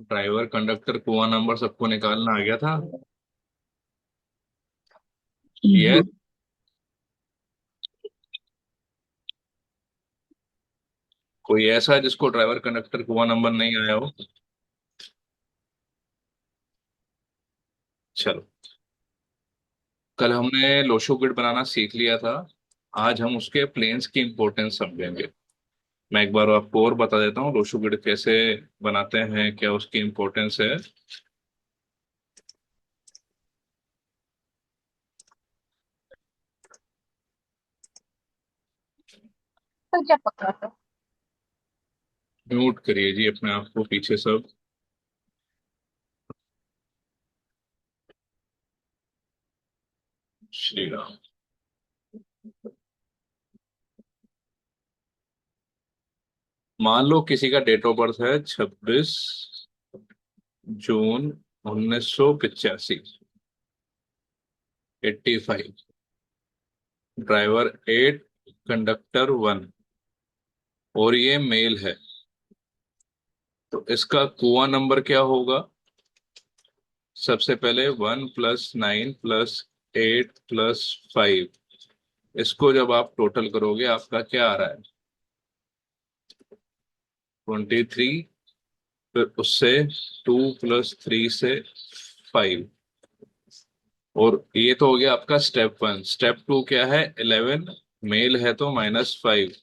Driver conductor कुआं number सबको निकालना आ गया था। यस। हाँ। कोई ऐसा है जिसको ड्राइवर कंडक्टर कुआं नंबर नहीं आया हो? चलो, कल हमने लोशो ग्रिड बनाना सीख लिया था। आज हम उसके प्लेन्स की इंपॉर्टेंस समझेंगे। मैं एक बार आपको और बता देता हूँ लोशो ग्रिड कैसे बनाते हैं, क्या उसकी इंपॉर्टेंस है। तो क्या पकड़ा था? म्यूट करिए जी अपने आप को पीछे सब। श्री राम। मान लो किसी का डेट ऑफ बर्थ है 26 जून 1985। 85। ड्राइवर 8, कंडक्टर 1, और ये मेल है। तो इसका कुआं नंबर क्या होगा? सबसे पहले 1 + 9 + 8 + 5। इसको जब आप टोटल करोगे आपका क्या आ रहा है? 23। फिर उससे 2 + 3 से 5। और ये तो हो गया आपका स्टेप 1। स्टेप 2 क्या है? 11। मेल है तो -5।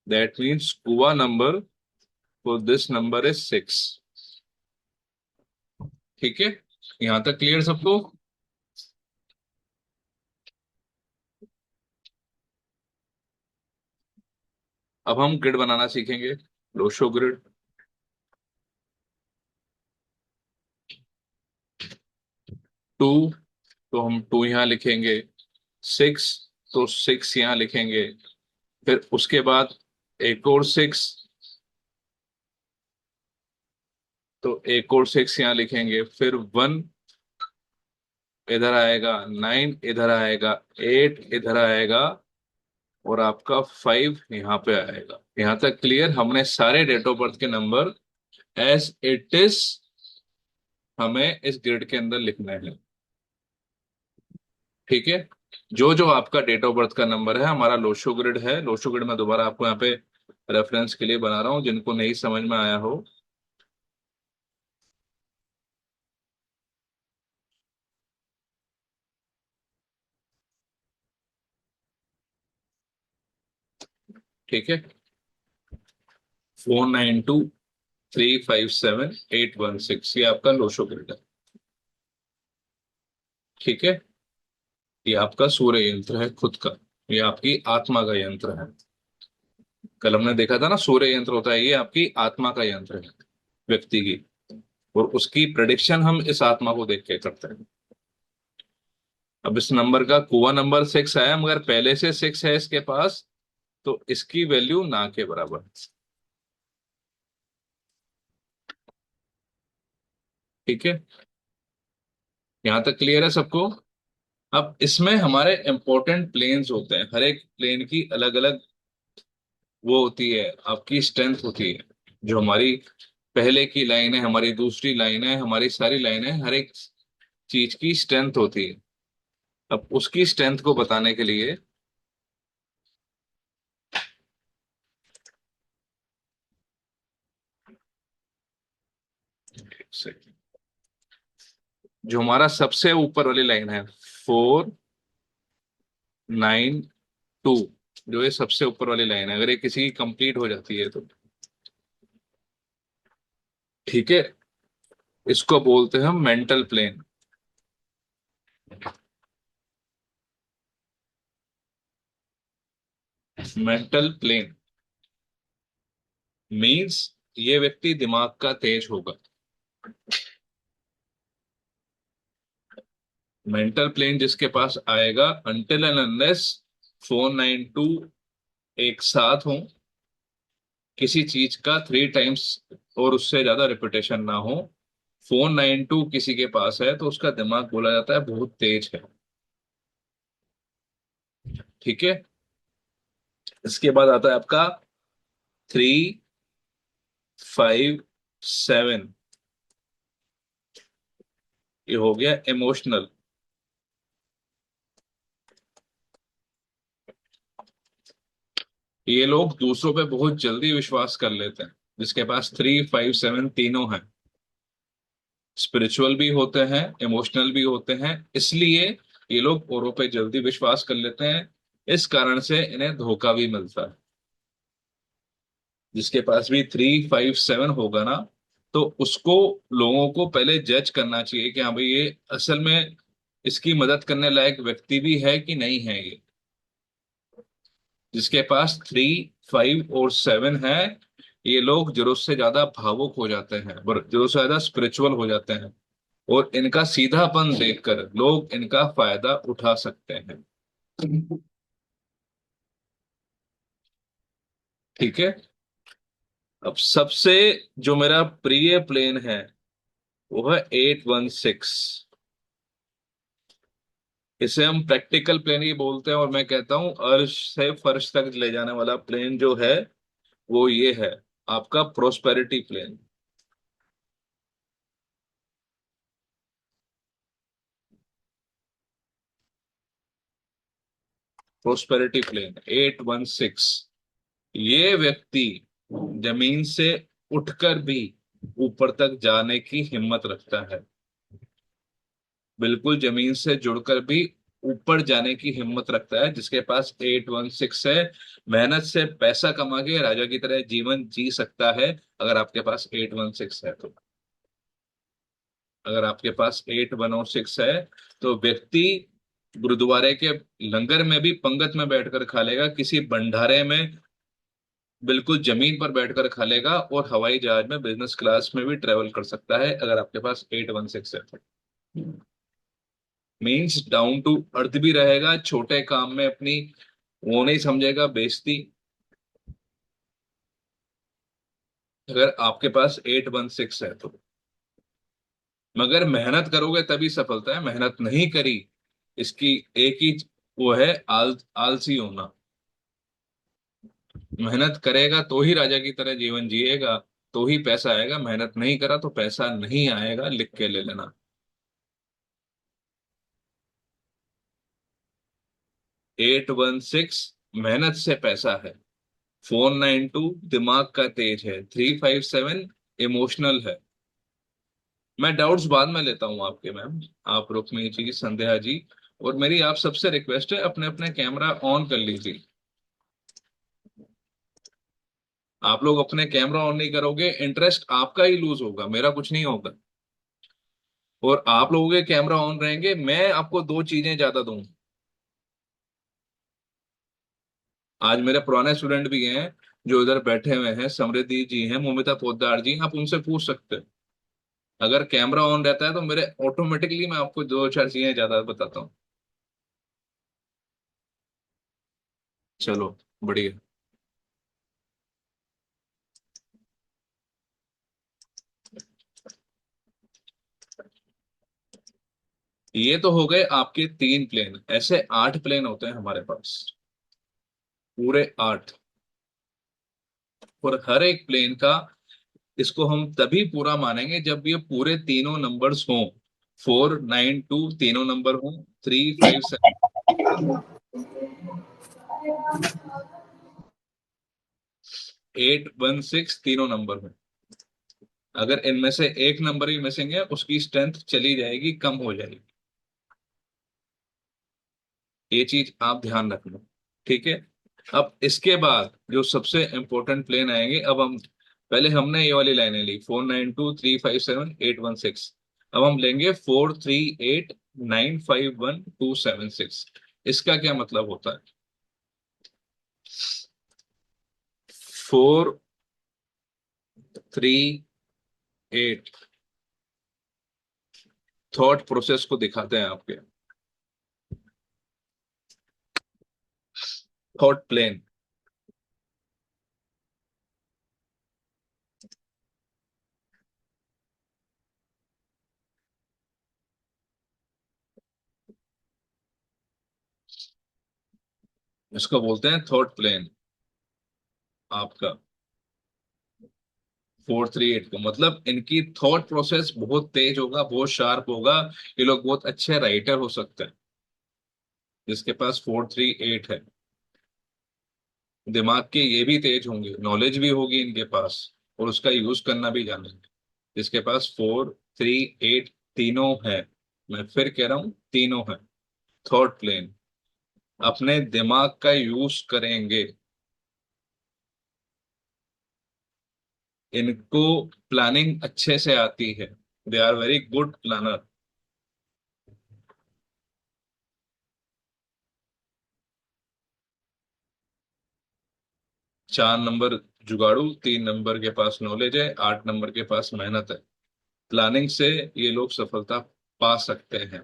दैट मीन्स कुआ number for this number is 6। ठीक है, यहां तक क्लियर सबको? अब हम ग्रिड बनाना सीखेंगे, लोशो ग्रिड। 2, तो हम 2 यहाँ लिखेंगे। 6, तो 6 यहाँ लिखेंगे। फिर उसके बाद एक और 6, तो एक और 6 यहाँ लिखेंगे। फिर 1 इधर आएगा, 9 इधर आएगा, 8 इधर आएगा, और आपका 5 यहाँ पे आएगा। यहाँ तक क्लियर? हमने सारे डेट ऑफ बर्थ के नंबर एज इट इज हमें इस ग्रिड के अंदर लिखना है। ठीक है, जो जो आपका डेट ऑफ बर्थ का नंबर है हमारा लोशो ग्रिड है। लोशो ग्रिड मैं दोबारा आपको यहाँ पे रेफरेंस के लिए बना रहा हूँ, जिनको नहीं समझ में आया हो। ठीक है, 492 357 816, ये आपका लोशो ग्रिड है। ठीक है, ये आपका सूर्य यंत्र है खुद का। ये आपकी आत्मा का यंत्र है। कल हमने देखा था ना, सूर्य यंत्र होता है, ये आपकी आत्मा का यंत्र है, व्यक्ति की। और उसकी प्रेडिक्शन हम इस आत्मा को देख के करते हैं। अब इस नंबर का कुआ नंबर 6 है, मगर पहले से 6 है इसके पास, तो इसकी वैल्यू ना के बराबर है। ठीक है, यहां तक क्लियर है सबको? अब इसमें हमारे इंपॉर्टेंट प्लेन्स होते हैं, हर एक प्लेन की अलग अलग वो होती है, आपकी स्ट्रेंथ होती है। जो हमारी पहले की लाइन है, हमारी दूसरी लाइन है, हमारी सारी लाइन है, हर एक चीज की स्ट्रेंथ होती है। अब उसकी स्ट्रेंथ को बताने के लिए जो हमारा सबसे ऊपर वाली लाइन है, 492, जो ये सबसे ऊपर वाली लाइन है, अगर ये किसी की कंप्लीट हो जाती है तो ठीक है, इसको बोलते हैं हम mental plane. Mental plane means ये व्यक्ति दिमाग का तेज होगा। मेंटल प्लेन जिसके पास आएगा, अनटिल एंड अनलेस 492 एक साथ हो, किसी चीज का 3 टाइम्स और उससे ज्यादा रिपीटेशन ना हो, 492 किसी के पास है, तो उसका दिमाग बोला जाता है बहुत तेज है। ठीक है, इसके बाद आता है आपका 357। ये हो गया इमोशनल। ये लोग दूसरों पे बहुत जल्दी विश्वास कर लेते हैं, जिसके पास 3, 5, 7 तीनों हैं। स्पिरिचुअल भी होते हैं, इमोशनल भी होते हैं, इसलिए ये लोग औरों पे जल्दी विश्वास कर लेते हैं। इस कारण से इन्हें धोखा भी मिलता है। जिसके पास भी 3, 5, 7 होगा ना, तो उसको लोगों को पहले जज करना चाहिए कि हाँ भाई ये असल में इसकी मदद करने लायक व्यक्ति भी है कि नहीं है ये। जिसके पास 3, 5 और 7 है, ये लोग जरूरत से ज्यादा भावुक हो जाते हैं और जरूरत से ज्यादा स्पिरिचुअल हो जाते हैं। और इनका सीधापन देखकर लोग इनका फायदा उठा सकते हैं। ठीक है। अब सबसे जो मेरा प्रिय प्लेन है वो है 816। इसे हम प्रैक्टिकल प्लेन ही बोलते हैं, और मैं कहता हूं अर्श से फर्श तक ले जाने वाला प्लेन जो है वो ये है, आपका प्रोस्पेरिटी प्लेन। Prosperity plane 816। ये व्यक्ति जमीन से उठकर भी ऊपर तक जाने की हिम्मत रखता है। बिल्कुल जमीन से जुड़कर भी ऊपर जाने की हिम्मत रखता है, जिसके पास 816 है। मेहनत से पैसा कमा के राजा की तरह जीवन जी सकता है, अगर आपके पास 816 है तो। अगर आपके पास 816 है तो व्यक्ति गुरुद्वारे के लंगर में भी पंगत में बैठकर खा लेगा, किसी भंडारे में बिल्कुल जमीन पर बैठकर खा लेगा, और हवाई जहाज में बिजनेस क्लास में भी ट्रेवल कर सकता है, अगर आपके पास 816 है तो। मीन्स डाउन टू अर्थ भी रहेगा, छोटे काम में अपनी वो नहीं समझेगा बेइज्जती। अगर आपके पास 816 है तो। मगर मेहनत करोगे तभी सफलता है, मेहनत नहीं करी इसकी एक ही वो है, आलसी होना। मेहनत करेगा तो ही राजा की तरह जीवन जिएगा, तो ही पैसा आएगा। मेहनत नहीं करा तो पैसा नहीं आएगा, लिख के ले लेना। 816 मेहनत से पैसा है। 492 दिमाग का तेज है। 357 इमोशनल है। मैं डाउट्स बाद में लेता हूँ आपके मैम। आप रुक्मिणी जी, संध्या जी, और मेरी आप सबसे रिक्वेस्ट है, अपने अपने कैमरा ऑन कर लीजिए। आप लोग अपने कैमरा ऑन नहीं करोगे, इंटरेस्ट आपका ही लूज होगा, मेरा कुछ नहीं होगा। और आप लोगों के कैमरा ऑन रहेंगे, मैं आपको दो चीजें ज्यादा दूंगा। आज मेरे पुराने स्टूडेंट भी हैं जो इधर बैठे हुए हैं, समृद्धि जी हैं, मोमिता पोद्दार जी, आप उनसे पूछ सकते हैं। अगर कैमरा ऑन रहता है तो मेरे ऑटोमेटिकली मैं आपको दो चार चीजें ज्यादा बताता हूँ। चलो, बढ़िया। ये तो हो गए आपके 3 प्लेन, ऐसे 8 प्लेन होते हैं हमारे पास, पूरे 8। और हर एक प्लेन का, इसको हम तभी पूरा मानेंगे जब ये पूरे तीनों नंबर्स हों। 4, 9, 2 तीनों नंबर हों, 3, 5, 7, 8, 1, 6 तीनों नंबर हों। अगर इनमें से एक नंबर ही मिसिंग है, उसकी स्ट्रेंथ चली जाएगी, कम हो जाएगी। ये चीज आप ध्यान रखना। ठीक है। अब इसके बाद जो सबसे इंपॉर्टेंट प्लेन आएंगे, अब हम पहले हमने ये वाली लाइनें ली, 4, 9, 2, 3, 5, 7, 8, 1, 6। अब हम लेंगे 4, 3, 8, 9, 5, 1, 2, 7, 6। इसका क्या मतलब होता है? 4, 3, 8 थॉट प्रोसेस को दिखाते हैं आपके। Thought plane. इसको बोलते हैं थॉट प्लेन आपका। 438 को मतलब इनकी थॉट प्रोसेस बहुत तेज होगा, बहुत शार्प होगा। ये लोग बहुत अच्छे राइटर हो सकते हैं, जिसके पास 438 है। दिमाग के ये भी तेज होंगे, नॉलेज भी होगी इनके पास, और उसका यूज करना भी जानेंगे। जिसके पास 438 तीनों है, मैं फिर कह रहा हूं तीनों है। थॉट प्लेन, अपने दिमाग का यूज करेंगे, इनको प्लानिंग अच्छे से आती है। They are very good planner. 4 number जुगाड़ू, 3 नंबर के पास नॉलेज है, 8 नंबर के पास मेहनत है। प्लानिंग से ये लोग सफलता पा सकते हैं।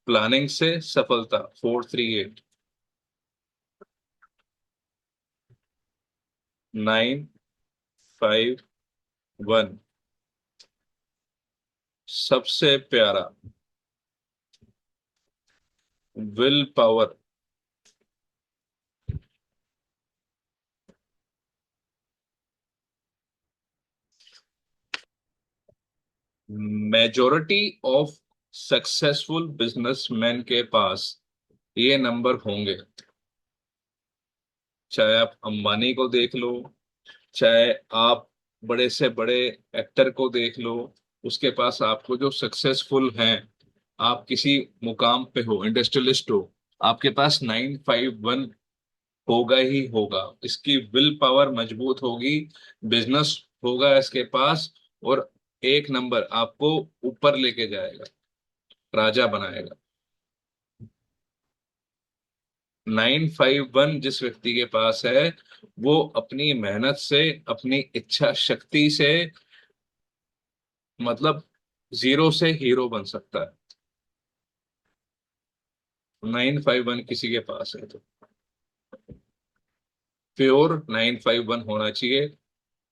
प्लानिंग से सफलता 438। 951 सबसे प्यारा। Will power, majority of successful businessman के पास ये नंबर होंगे। चाहे आप अंबानी को देख लो, चाहे आप बड़े से बड़े एक्टर को देख लो, उसके पास आपको जो सक्सेसफुल हैं, आप किसी मुकाम पे हो, इंडस्ट्रियलिस्ट हो, आपके पास 951 होगा ही होगा। इसकी विल पावर मजबूत होगी, बिजनेस होगा इसके पास, और 1 नंबर आपको ऊपर लेके जाएगा, राजा बनाएगा। 951 जिस व्यक्ति के पास है, वो अपनी मेहनत से, अपनी इच्छा शक्ति से, मतलब जीरो से हीरो बन सकता है। 951 किसी के पास है तो प्योर 951 होना चाहिए।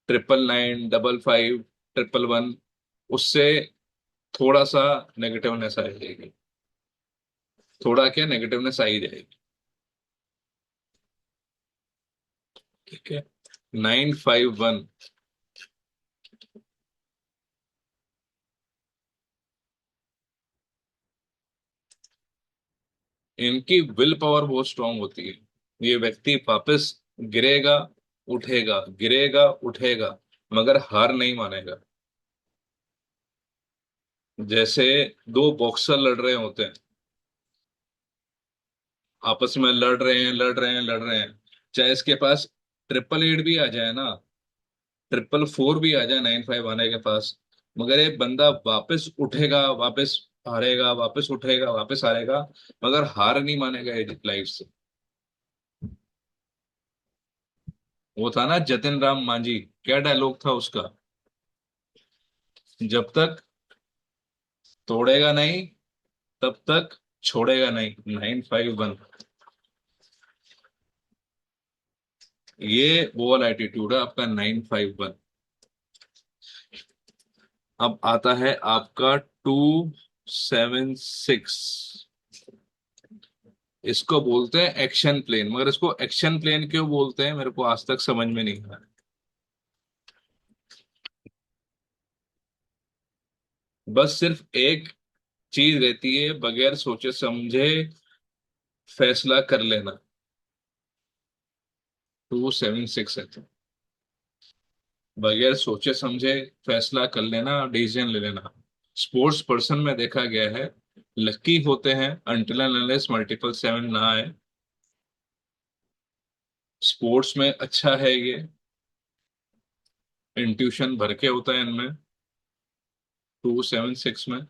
999, 55, 111, उससे थोड़ा सा नेगेटिवनेस आ जाएगी, थोड़ा क्या नेगेटिवनेस आ ही जाएगी। ठीक है। 951, इनकी विल पावर बहुत स्ट्रांग होती है। ये व्यक्ति वापस गिरेगा, उठेगा, गिरेगा, उठेगा, मगर हार नहीं मानेगा। जैसे दो बॉक्सर लड़ रहे होते हैं, आपस में लड़ रहे हैं, लड़ रहे हैं, लड़ रहे हैं, चाहे इसके पास 888 भी आ जाए ना, 444 भी आ जाए 95 आने के पास, मगर ये बंदा वापस उठेगा, वापस हारेगा, वापस उठेगा, वापस हारेगा, मगर हार नहीं मानेगा ये लाइफ से। वो था ना जतिन राम मांझी, क्या डायलॉग था उसका? जब तक तोड़ेगा नहीं, तब तक छोड़ेगा नहीं। 951, ये वो वाला एटीट्यूड है आपका 951। अब आता है आपका 276। इसको बोलते हैं एक्शन प्लेन, मगर इसको एक्शन प्लेन क्यों बोलते हैं मेरे को आज तक समझ में नहीं आया। बस सिर्फ एक चीज रहती है, बगैर सोचे समझे फैसला कर लेना। 276 है तो बगैर सोचे समझे फैसला कर लेना, डिसीजन ले लेना। स्पोर्ट्स पर्सन में देखा गया है, लकी होते हैं अनटिल एंड अनलेस मल्टीपल 7 ना आए। स्पोर्ट्स में अच्छा है ये, इंट्यूशन भर के होता है इनमें। 276 में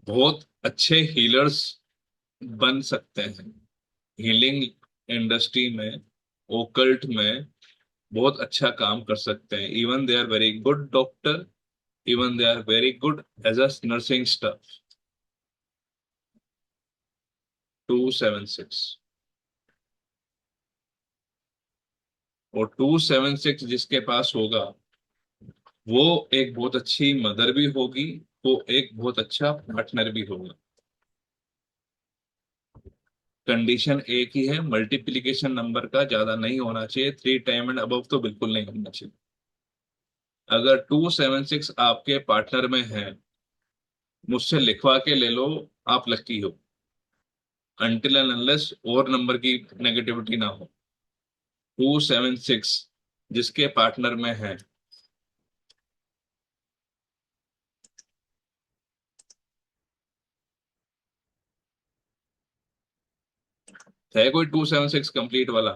बहुत अच्छे हीलर्स बन सकते हैं। हीलिंग इंडस्ट्री में, ओकल्ट में बहुत अच्छा काम कर सकते हैं। Even they are very good doctor, even they are very good as a nursing staff. 276, और 276 जिसके पास होगा, वो एक बहुत अच्छी मदर भी होगी, वो एक बहुत अच्छा पार्टनर भी होगा। कंडीशन एक ही है, मल्टीप्लिकेशन नंबर का ज्यादा नहीं होना चाहिए, 3 टाइम एंड अबव तो बिल्कुल नहीं होना चाहिए। अगर 276 आपके पार्टनर में है, मुझसे लिखवा के ले लो, आप लकी हो। अनटिल एंड अनलेस और नंबर की नेगेटिविटी ना हो। 276 जिसके पार्टनर में है कोई 276 कंप्लीट वाला,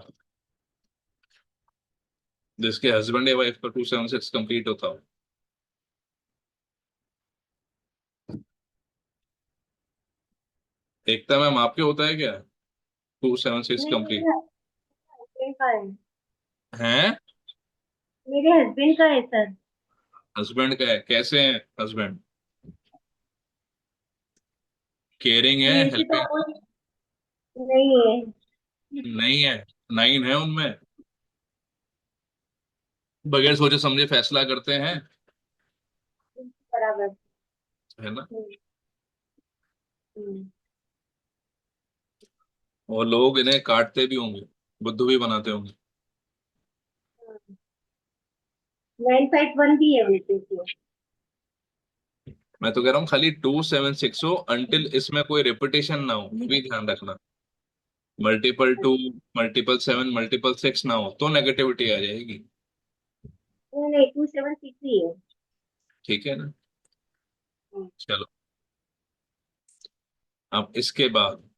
जिसके हस्बैंड या वाइफ का 276 कंप्लीट होता हो। एकता मैम आपके होता है क्या 276 नहीं, कंप्लीट? मेरे हस्बैंड का है। हैं? मेरे हस्बैंड का है सर। हस्बैंड का है? कैसे हैं हस्बैंड? केयरिंग है, वैसे तो हेल्पिंग? कोई नहीं है। नहीं है? 9 है उनमें? बगैर सोचे समझे फैसला करते हैं, बराबर। है ना? हम्म, हम्म। और लोग इन्हें काटते भी होंगे, बुद्धू भी बनाते होंगे। 951 भी है वैसे तो। मैं तो कह रहा हूँ खाली 276 हो, अंटिल इसमें कोई रिपीटेशन ना हो, ये भी ध्यान रखना। मल्टीपल 2, मल्टीपल 7, मल्टीपल 6 ना हो तो नेगेटिविटी आ जाएगी। नहीं नहीं, 276 ही है। ठीक है ना? हम्म, चलो, अब इसके बाद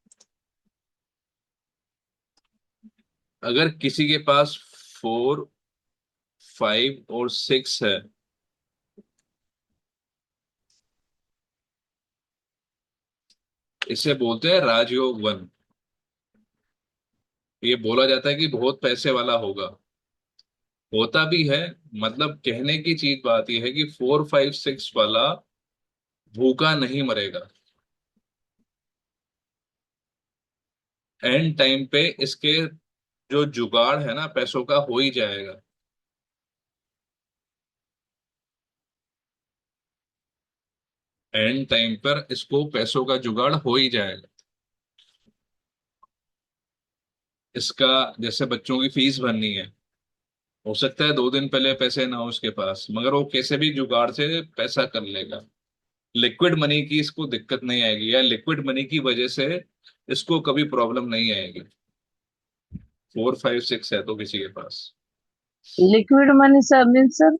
अगर किसी के पास 4, 5 और 6 है, इसे बोलते हैं राजयोग 1। ये बोला जाता है कि बहुत पैसे वाला होगा, होता भी है। मतलब कहने की चीज बात यह है कि 4, 5, 6 वाला भूखा नहीं मरेगा। एंड टाइम पे इसके जो जुगाड़ है ना पैसों का, हो ही जाएगा। एंड टाइम पर इसको पैसों का जुगाड़ हो ही जाएगा। इसका जैसे बच्चों की फीस भरनी है, हो सकता है 2 दिन पहले पैसे ना हो उसके पास, मगर वो कैसे भी जुगाड़ से पैसा कर लेगा। लिक्विड मनी की इसको दिक्कत नहीं आएगी, या लिक्विड मनी की वजह से इसको कभी प्रॉब्लम नहीं आएगी। 4, 5, 6 है तो किसी के पास। Liquid money sir means sir.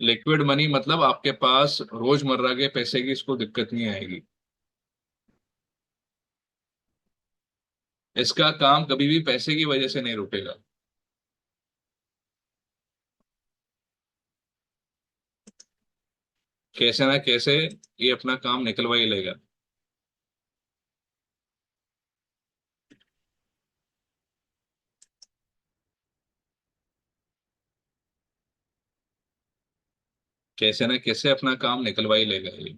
Liquid money मतलब आपके पास रोजमर्रा के पैसे की इसको दिक्कत नहीं आएगी। इसका काम कभी भी पैसे की वजह से नहीं रुकेगा। कैसे ना कैसे ये अपना काम निकलवा ही लेगा। कैसे ना कैसे अपना काम निकलवा ही लेगा ये।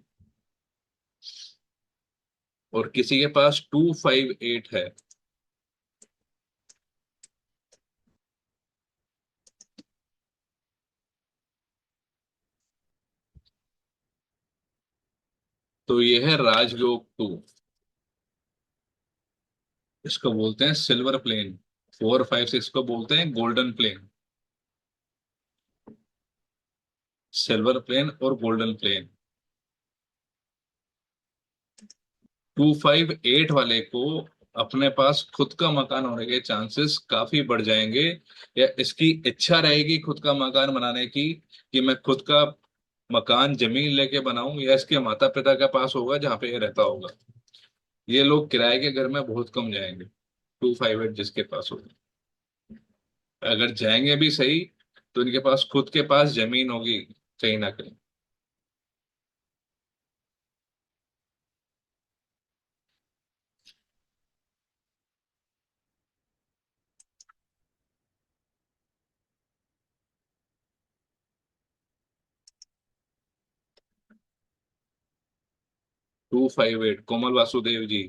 और किसी के पास 2, 5, 8 है, तो ये है राजयोग 2। इसको बोलते हैं सिल्वर प्लेन। 4, 5, 6 को बोलते हैं गोल्डन प्लेन। सिल्वर प्लेन और गोल्डन प्लेन। 2, 5, 8 वाले को अपने पास खुद का मकान होने के चांसेस काफी बढ़ जाएंगे, या इसकी इच्छा रहेगी खुद का मकान बनाने की, कि मैं खुद का मकान जमीन लेके बनाऊं, या इसके माता पिता के पास होगा जहां पे ये रहता होगा। ये लोग किराए के घर में बहुत कम जाएंगे, 2, 5, 8 जिसके पास होगा। अगर जाएंगे भी सही, तो इनके पास खुद के पास जमीन होगी कहीं ना कहीं। 2, 5, 8 कोमल वासुदेव जी।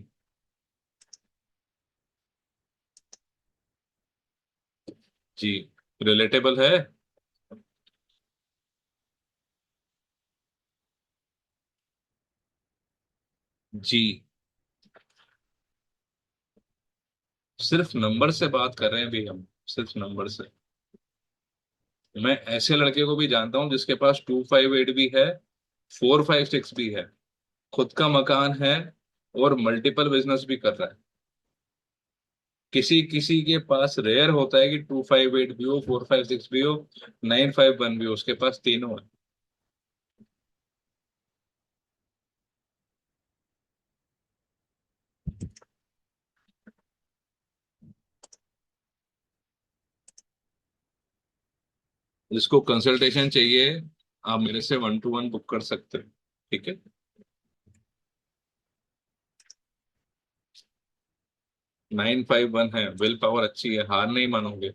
जी, रिलेटेबल है। जी, सिर्फ नंबर से बात कर रहे हैं भी हम, सिर्फ नंबर से। मैं ऐसे लड़के को भी जानता हूं जिसके पास 258 भी है, 456 भी है, खुद का मकान है, और मल्टीपल बिजनेस भी कर रहा है। किसी किसी के पास रेयर होता है कि 258 भी हो, 456 भी हो, 951 भी हो, उसके पास तीनों है। जिसको कंसल्टेशन चाहिए, आप मेरे से 1 to 1 बुक कर सकते हैं। ठीक है। 951 है, विल पावर अच्छी है, हार नहीं मानोगे।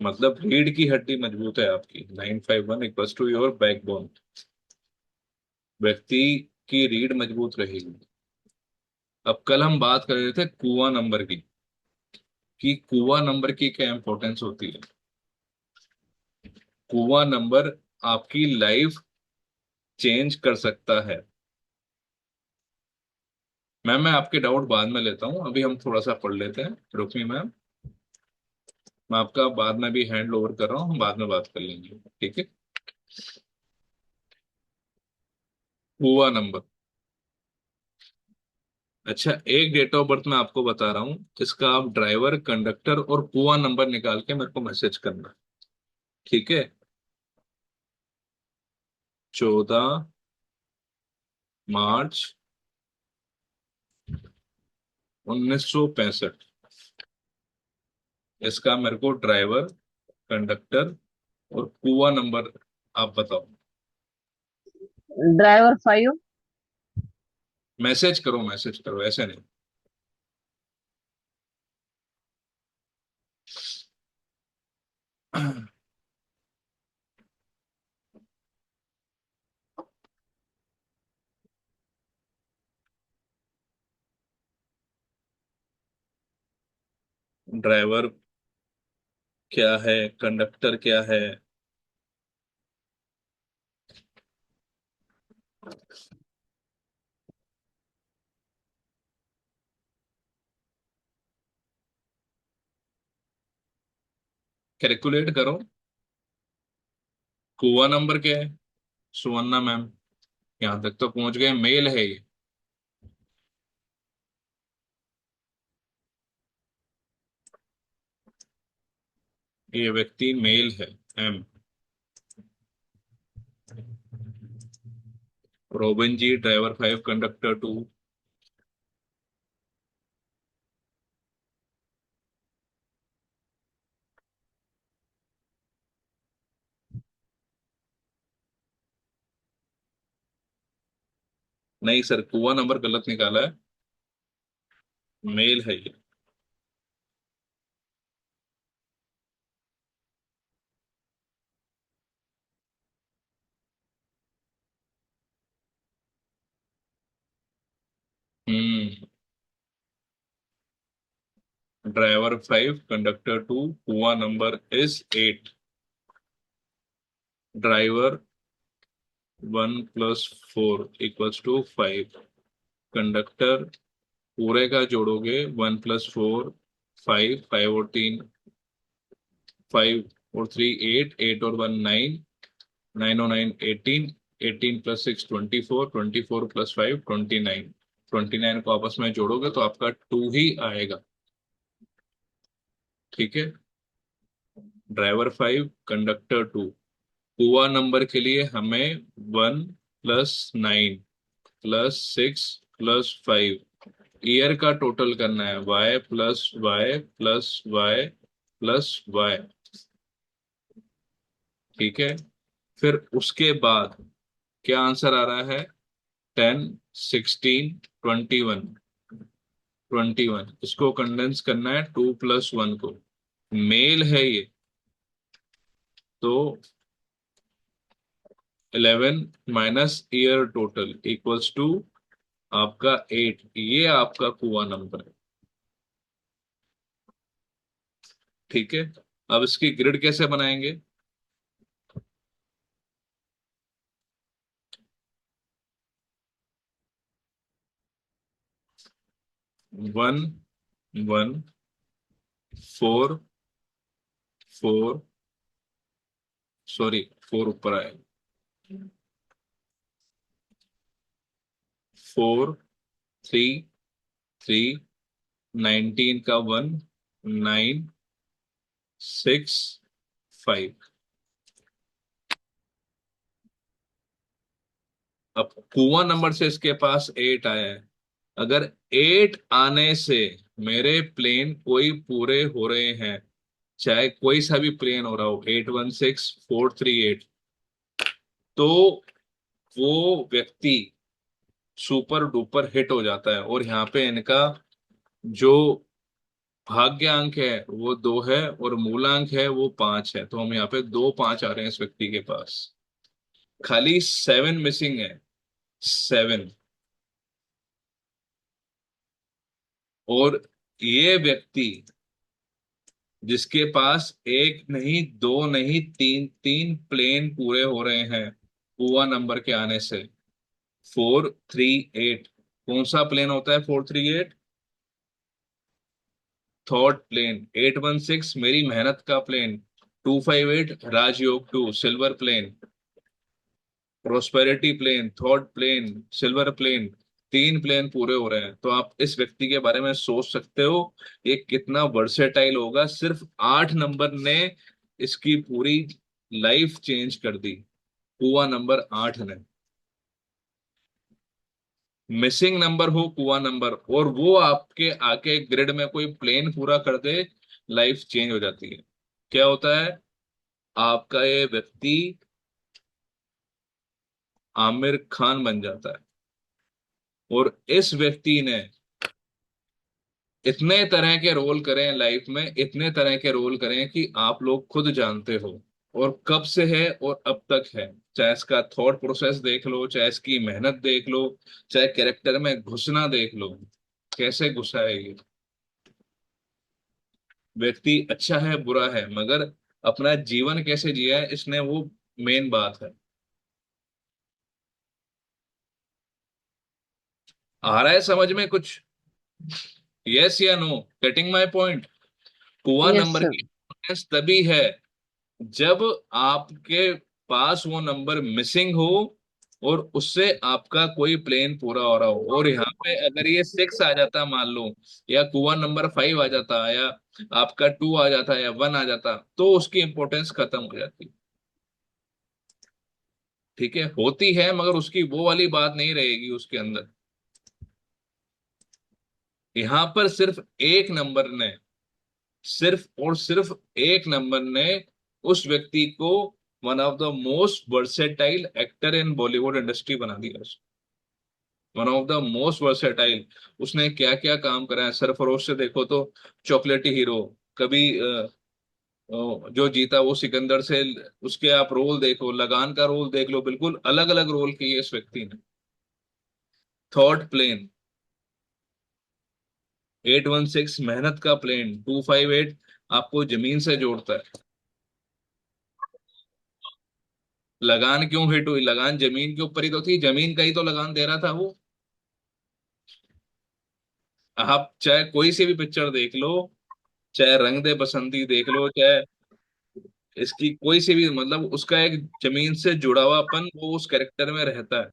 मतलब रीढ़ की हड्डी मजबूत है आपकी। 951 इक्वल्स टू योर बैकबोन। व्यक्ति की रीढ़ मजबूत रहेगी। अब कल हम बात कर रहे थे कुआं नंबर की, कि कुआं नंबर की क्या इंपॉर्टेंस होती है। कुआं नंबर आपकी लाइफ चेंज कर सकता है। मैम मैं आपके डाउट बाद में लेता हूँ, अभी हम थोड़ा सा पढ़ लेते हैं, रुकिए मैम। मैं आपका बाद में भी हैंड ओवर कर रहा हूँ, हम बाद में बात कर लेंगे। ठीक है। कुआं नंबर। अच्छा, एक डेट ऑफ बर्थ मैं आपको बता रहा हूँ, इसका आप ड्राइवर, कंडक्टर और कुआं नंबर निकाल के मेरे को मैसेज करना। ठीक है। 14 मार्च 1965। इसका मेरे को ड्राइवर, कंडक्टर और कुआं नंबर आप बताओ। ड्राइवर 5। मैसेज करो, ऐसे नहीं। ड्राइवर क्या है, कंडक्टर क्या है। कैलकुलेट करो। कुआं नंबर क्या है? सुवर्णा मैम, यहाँ तक तो पहुंच गए, मेल है ये। ये व्यक्ति मेल है। एम। रोबिन जी, ड्राइवर 5, कंडक्टर 2। नहीं सर, कुआं नंबर गलत निकाला है, मेल है ये। हम्म। ड्राइवर 5, कंडक्टर 2, कुआं नंबर इज 8। ड्राइवर 1 + 4 = 5। कंडक्टर पूरे का जोड़ोगे, 1 + 4 5, 5 और 3 8, 8 और 1 9, 9 और 9 18, 18 + 6 24, 24 + 5 29। 29 को आपस में जोड़ोगे तो आपका 2 ही आएगा। ठीक है। Driver 5, conductor 2। कुआ नंबर के लिए हमें 1 + 9 + 6 + 5 ईयर का टोटल करना है। y + y + y + y। ठीक है। फिर उसके बाद क्या आंसर आ रहा है? 10, 16, 21। इसको कंडेंस करना है 2 + 1 को। मेल है ये, तो 11 minus year total equals to आपका 8। ये आपका कुआ नंबर है। ठीक है। अब इसकी ग्रिड कैसे बनाएंगे? 1 1 फोर, फोर, सॉरी, फोर ऊपर आए, फोर, थ्री, थ्री, 19 का वन, 9, 6, 5। अब कुआं नंबर से इसके पास 8 आया है। अगर 8 आने से मेरे प्लेन कोई पूरे हो रहे हैं, चाहे कोई सा भी प्लेन हो रहा हो, 816 438, तो वो व्यक्ति सुपर डुपर हिट हो जाता है। और यहाँ पे इनका जो भाग्य अंक है वो 2 है, और मूलांक है वो 5 है। तो हम यहाँ पे 2 5 आ रहे हैं इस व्यक्ति के पास। खाली 7 मिसिंग है, 7। और ये व्यक्ति जिसके पास एक नहीं, दो नहीं, तीन तीन प्लेन पूरे हो रहे हैं कुआ नंबर के आने से, 438। कौन सा प्लेन होता है 438? Third plane. 816 मेरी मेहनत का प्लेन, 258 राजयोग 2 silver plane, prosperity plane third plane, silver plane. 3 plane पूरे हो रहे हैं। तो आप इस व्यक्ति के बारे में सोच सकते हो ये कितना वर्सेटाइल होगा। सिर्फ 8 नंबर ने इसकी पूरी लाइफ चेंज कर दी, कुआ नंबर 8 ने। मिसिंग नंबर हो कुआ नंबर, और वो आपके आके ग्रिड में कोई प्लेन पूरा कर दे, लाइफ चेंज हो जाती है। क्या होता है? आपका ये व्यक्ति आमिर खान बन जाता है। और इस व्यक्ति ने इतने तरह के रोल करें लाइफ में, इतने तरह के रोल करें कि आप लोग खुद जानते हो। और कब से है और अब तक है। चाहे इसका थॉट प्रोसेस देख लो, चाहे इसकी मेहनत देख लो, चाहे कैरेक्टर में घुसना देख लो, कैसे घुसा है ये व्यक्ति। अच्छा है बुरा है, मगर अपना जीवन कैसे जिया है इसने, वो मेन बात है। आ रहा है समझ में कुछ? यस या नो? Getting my point? कुआ यस नंबर सर। की importance तभी है जब आपके पास वो नंबर मिसिंग हो, और उससे आपका कोई प्लेन पूरा हो रहा हो। और यहाँ पे अगर ये 6 आ जाता मान लो, या कुआ नंबर 5 आ जाता, या आपका 2 आ जाता, या 1 आ जाता, तो उसकी इंपॉर्टेंस खत्म हो जाती। ठीक है, होती है, मगर उसकी वो वाली बात नहीं रहेगी उसके अंदर। यहाँ पर सिर्फ एक नंबर ने, सिर्फ और सिर्फ एक नंबर ने उस व्यक्ति को one of the most versatile actor in Bollywood industry बना दिया। One of the most versatile. उसने क्या क्या काम करा है, सरफरोश से देखो तो चॉकलेटी हीरो, कभी जो जीता वो सिकंदर से, उसके आप रोल देखो, लगान का रोल देख लो, बिल्कुल अलग अलग रोल किए इस व्यक्ति ने। थर्ड प्लेन, 816 मेहनत का प्लेन, 258 आपको जमीन से जोड़ता है। लगान क्यों हिट हुई? लगान जमीन के ऊपर ही तो थी, जमीन का ही तो लगान दे रहा था वो। आप चाहे कोई सी भी पिक्चर देख लो, चाहे रंग दे बसंती देख लो, चाहे इसकी कोई सी भी, मतलब उसका एक जमीन से जुड़ा हुआपन वो उस कैरेक्टर में रहता है।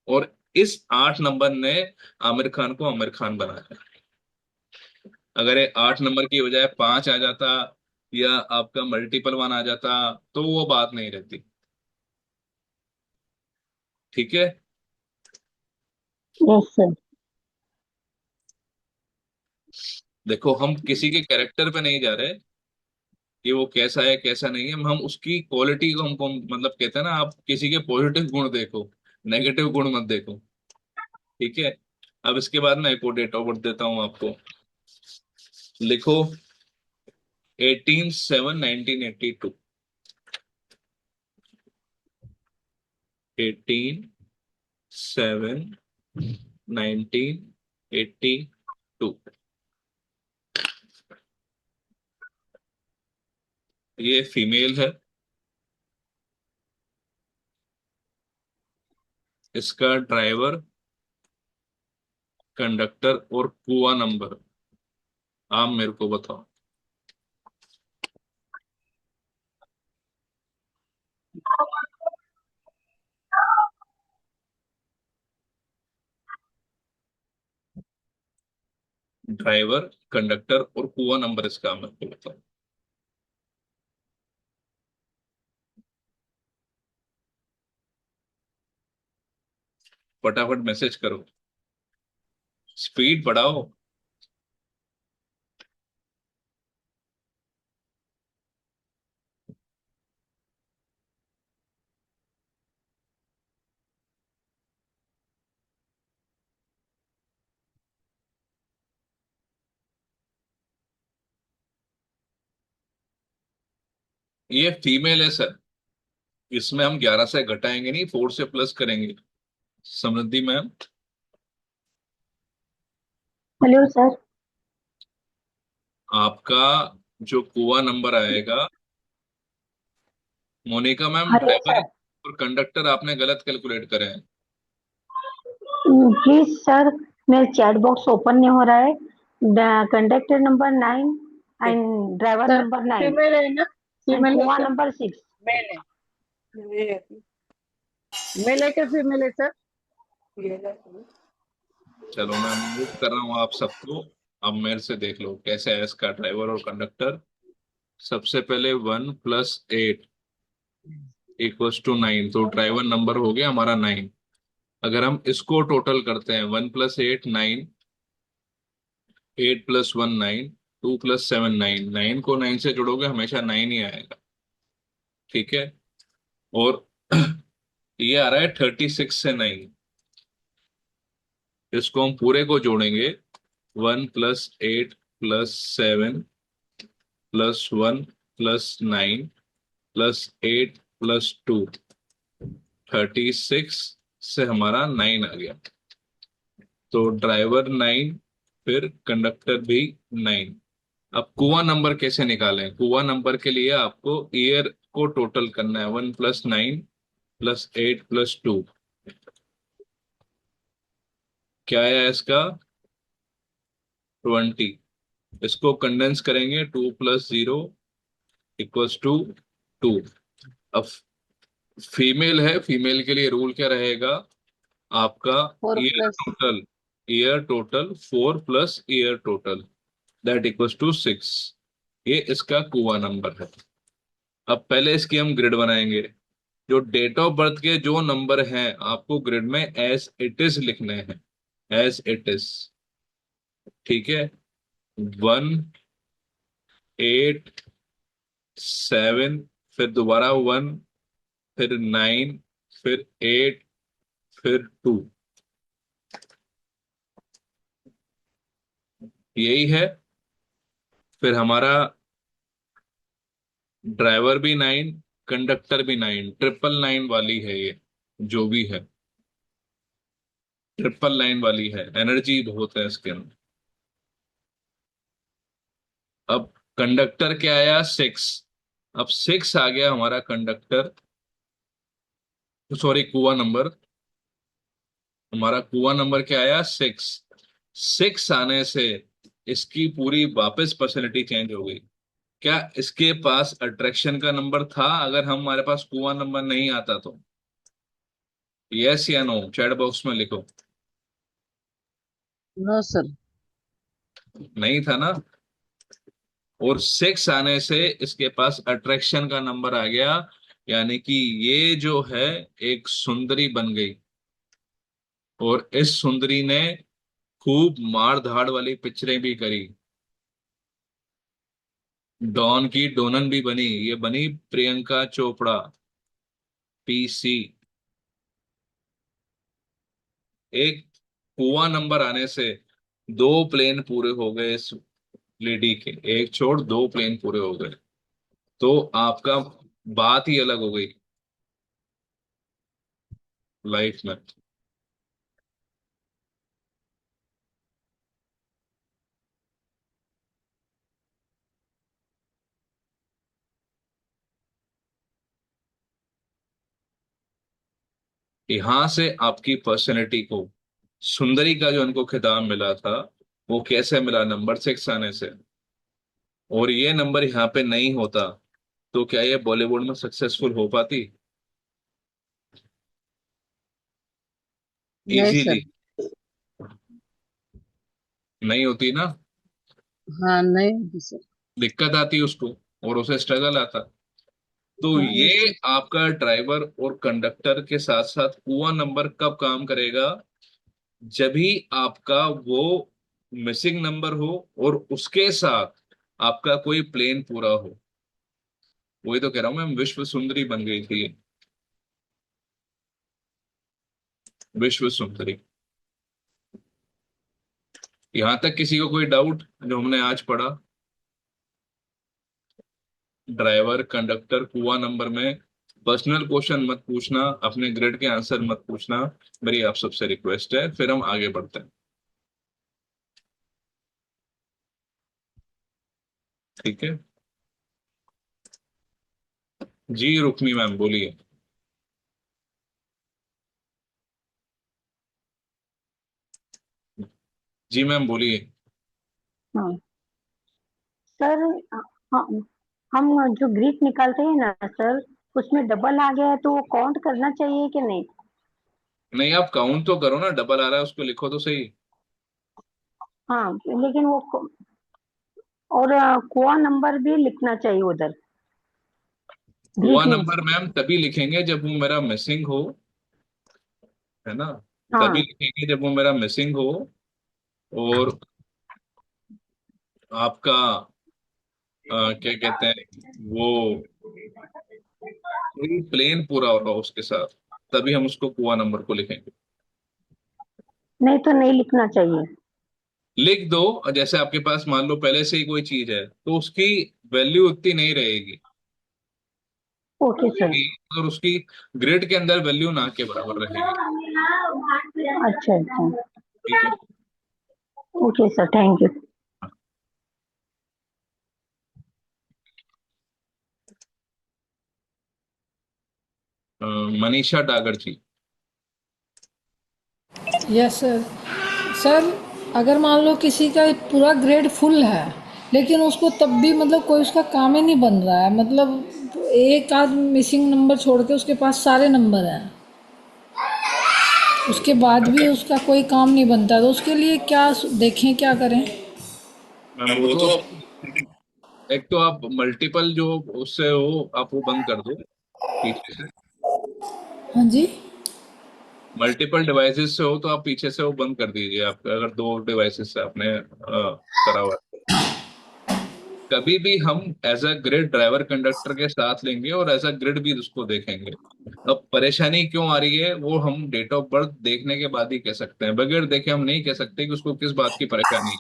और इस 8 नंबर ने आमिर खान को आमिर खान बनाया। अगर ये 8 नंबर की बजाय 5 आ जाता, या आपका मल्टीपल 1 आ जाता, तो वो बात नहीं रहती। ठीक है। Yes sir. देखो, हम किसी के कैरेक्टर पे नहीं जा रहे कि वो कैसा है कैसा नहीं है, हम उसकी क्वालिटी को हमको मतलब कहते हैं ना, आप किसी के पॉजिटिव गुण देखो, नेगेटिव गुण मत देखो। ठीक है। अब इसके बाद मैं एक और डेट ऑफ बर्थ देता हूं आपको। लिखो, 18/7/1982। 18/7/1982। ये फीमेल है। इसका ड्राइवर, कंडक्टर और कुआ नंबर आप मेरे को बताओ। ड्राइवर, कंडक्टर और कुआ नंबर इसका मेरे को बताओ। फटाफट मैसेज करो, स्पीड बढ़ाओ। ये फीमेल है सर। इसमें हम 11 से घटाएंगे नहीं, 4 से प्लस करेंगे। समृद्धि मैम। Hello sir. आपका जो कुआ नंबर आएगा, मोनिका मैम, अरे ड्राइवर सर, और कंडक्टर आपने गलत कैलकुलेट करे हैं। प्लीज सर, मेरा चैट बॉक्स ओपन नहीं हो रहा है। Conductor number 9 and driver sir number 9 female है ना? एंड फीमेल है कुआ सर? नंबर 6। मेल है? मेल है क्या फीमेल है सर? चलो मैं मूव कर रहा हूँ आप सबको। अब मेरे से देख लो कैसे है इसका ड्राइवर और कंडक्टर। सबसे पहले 1 + 8 = 9, तो ड्राइवर नंबर हो गया हमारा 9। अगर हम इसको टोटल करते हैं, 1 + 8 9, 8 + 1 9, 2 + 7 9, 9 को 9 से जोड़ोगे हमेशा 9 ही आएगा। ठीक है। और ये आ रहा है 36 से 9। इसको हम पूरे को जोड़ेंगे, 1 + 8 + 7 +1 + 9 +8 + 2, 36 से हमारा 9 आ गया। तो ड्राइवर 9, फिर कंडक्टर भी 9। अब कुआ नंबर कैसे निकालें? कुआ नंबर के लिए आपको ईयर को टोटल करना है, 1 + 9 + 8 + 2। क्या है इसका? 20। इसको कंडेंस करेंगे, 2 + 0 = 2। अब फीमेल है, फीमेल के लिए रूल क्या रहेगा आपका? Four year plus total, year total 4 + year total, that = 6। ये इसका कुआ नंबर है। अब पहले इसकी हम ग्रिड बनाएंगे। जो डेट ऑफ बर्थ के जो नंबर हैं आपको ग्रिड में एज इट इज लिखने हैं, एज इट इज। ठीक है। 1 8 7, फिर दोबारा 1, फिर 9, फिर 8, फिर 2। यही है। फिर हमारा ड्राइवर भी 9, कंडक्टर भी 9, 999 वाली है ये, जो भी है 999 वाली है। एनर्जी बहुत है इसके अंदर। अब कंडक्टर क्या आया? 6। अब 6 आ गया हमारा कंडक्टर, सॉरी कुआ नंबर। हमारा कुआ नंबर क्या आया? 6। 6 आने से इसकी पूरी वापस पर्सनैलिटी चेंज हो गई। क्या इसके पास अट्रैक्शन का नंबर था अगर हमारे पास कुआ नंबर नहीं आता तो? यस या नो, चैट बॉक्स में लिखो। No sir. नहीं था ना। और 6 आने से इसके पास अट्रैक्शन का नंबर आ गया, यानी कि ये जो है एक सुंदरी बन गई। और इस सुंदरी ने खूब मार धाड़ वाली पिक्चरें भी करी। डॉन की डोनन भी बनी, ये बनी प्रियंका चोपड़ा, PC। एक कुआं नंबर आने से 2 प्लेन पूरे हो गए इस लेडी के, एक छोड़ 2 प्लेन पूरे हो गए। तो आपका बात ही अलग हो गई लाइफ में। यहां से आपकी पर्सनैलिटी को सुंदरी का जो उनको खिताब मिला था, वो कैसे मिला? नंबर 6 आने से। और ये नंबर यहाँ पे नहीं होता, तो क्या ये बॉलीवुड में सक्सेसफुल हो पाती? नहीं इजीली सर। नहीं होती ना। हाँ नहीं होगी सर। दिक्कत आती उसको, और उसे स्ट्रगल आता। तो हाँ ये आपका ड्राइवर और कंडक्टर के साथ साथ कुआं नंबर कब काम करेगा? जब भी आपका वो मिसिंग नंबर हो और उसके साथ आपका कोई प्लेन पूरा हो। वही तो कह रहा हूं मैं, विश्व सुंदरी बन गई थी ये, विश्व सुंदरी। यहां तक किसी को कोई डाउट जो हमने आज पढ़ा? ड्राइवर कंडक्टर कुआं नंबर में पर्सनल क्वेश्चन मत पूछना, अपने ग्रिड के आंसर मत पूछना। मेरी आप सबसे रिक्वेस्ट है, फिर हम आगे बढ़ते हैं। ठीक है जी, रुक्मी मैम बोलिए। जी मैम बोलिए। हाँ सर। हाँ, हम जो ग्रीक निकालते हैं ना सर, उसमें डबल आ गया है तो वो काउंट करना चाहिए कि नहीं? नहीं, आप काउंट तो करो ना, डबल आ रहा है उसको लिखो तो सही। हाँ, लेकिन और कुआ नंबर भी लिखना चाहिए उधर, हुआ ग्रीक में। नंबर मैम तभी लिखेंगे जब वो मेरा मिसिंग हो, है ना। तभी हाँ। लिखेंगे जब वो मेरा मिसिंग हो, और आपका क्या कहते हैं वो, कोई प्लेन पूरा होगा उसके साथ, तभी हम उसको कुआ नंबर को लिखेंगे। नहीं तो नहीं लिखना चाहिए। लिख दो, और जैसे आपके पास मान लो पहले से ही कोई चीज है तो उसकी वैल्यू उतनी नहीं रहेगी, ओके सर। कि अगर उसकी ग्रिड के अंदर वैल्यू ना के बराबर रहेगी। अच्छा अच्छा। ठीक है। Okay sir, thank you. Manisha Dagar ji. Yes sir. Sir, अगर मान लो किसी का पूरा ग्रेड फुल है, लेकिन उसको तब भी मतलब कोई उसका काम ही नहीं बन रहा है, मतलब एक आध मिसिंग नंबर छोड़ के उसके पास सारे नंबर हैं, उसके बाद भी उसका कोई काम नहीं बनता, तो उसके लिए क्या देखें, क्या करें? मैम वो तो एक तो आप मल्टीपल जो उससे हो आप वो बंद कर दो पीछे से। हाँ जी। मल्टीपल डिवाइसेस से हो तो आप पीछे से वो बंद कर दीजिए, आप अगर दो डिवाइसेस से आपने करा हुआ है। कभी भी हम as a grid driver conductor के साथ लेंगे और एज अ ग्रिड भी उसको देखेंगे। अब परेशानी क्यों आ रही है वो हम डेट ऑफ बर्थ देखने के बाद ही कह सकते हैं, बगैर देखे हम नहीं कह सकते कि उसको किस बात की परेशानी है।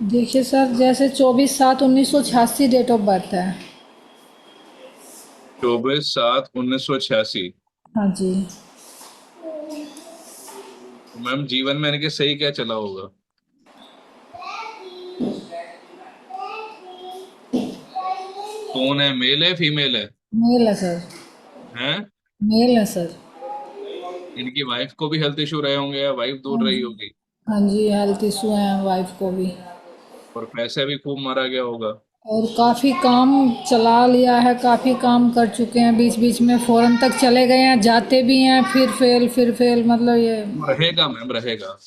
देखिए सर, जैसे 24/7/1986 डेट ऑफ बर्थ है। 24/7/1986। हाँ जी। मैम जीवन में इनके सही क्या चला होगा? कौन है, मेल है फीमेल है? मेल है सर। हैं? मेल है सर। इनकी वाइफ को भी हेल्थ इशू रहे होंगे या वाइफ दूर हाँ रही जी। होगी? हाँ जी, हेल्थ इशू है वाइफ को भी। और पैसे भी खूब मारा गया होगा। और काफ़ी काम चला लिया है, काफ़ी काम कर चुके हैं, बीच बीच में फॉरेन तक चले गए हैं, जाते भी हैं, फिर फेल, मतलब ये। रहेगा मैम रहेगा।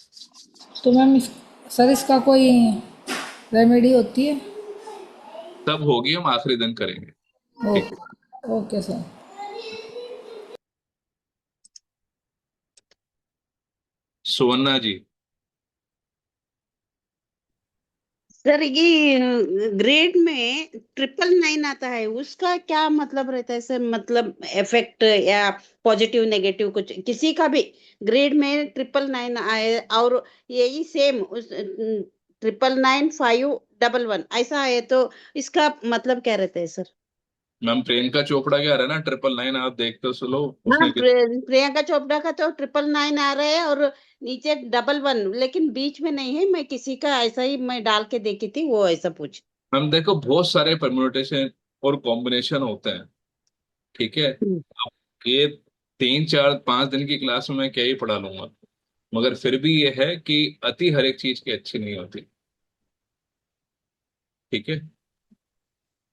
तो मैम सर, इसका कोई रेमेडी होती है? सब होगी, हम आखिरी दिन करेंगे। ठीक है। ओके। Okay sir. सोना जी। सर ये ग्रेड में 999 आता है, उसका क्या मतलब रहता है सर? मतलब इफेक्ट या पॉजिटिव नेगेटिव कुछ किसी का भी ग्रेड में 999 आए और यही सेम उस 999 511 ऐसा है, तो इसका मतलब क्या रहता है सर? मैम प्रियंका चोपड़ा क्या रहा है ना, 999 आप देख तो सुनो हाँ, उसने प्रियंका चोपड़ा का तो 999 आ रहा है और नीचे 11, लेकिन बीच में नहीं है। मैं किसी का ऐसा ही मैं डाल के देखी थी, वो ऐसा पूछ। मैम देखो बहुत सारे परम्यूटेशन और कॉम्बिनेशन होते हैं। ठीक है। हम्म। ये 3 4 5 दिन की क्लास में मैं क्या ही पढ़ा लूंगा, मगर फिर भी ये है कि अति हर एक चीज की अच्छी नहीं होती। ठीक है।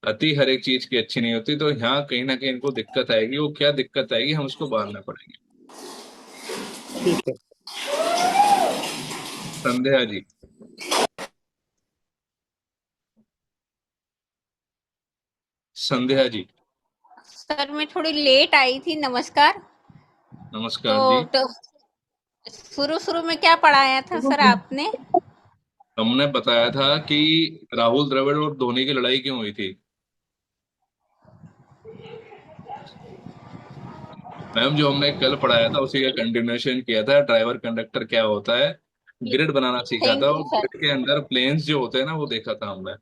अति हर एक चीज की अच्छी नहीं होती, तो यहाँ कहीं ना कहीं इनको दिक्कत आएगी। वो क्या दिक्कत आएगी, हम उसको बांधना पड़ेगी। ठीक है। संध्या जी। संध्या जी। सर मैं थोड़ी लेट आई थी, नमस्कार। नमस्कार जी। तो शुरू शुरू में क्या पढ़ाया था सर आपने? हमने बताया था कि राहुल द्रविड़ और धोनी की लड़ाई क्यों हुई थी। मैम, जो हमने कल पढ़ाया था उसी का कंटिन्यूएशन किया था। ड्राइवर कंडक्टर क्या होता है, ग्रिड बनाना सीखा था, थैंक और यू सर। ग्रिड के अंदर प्लेन्स जो होते हैं ना, वो देखा था हमने।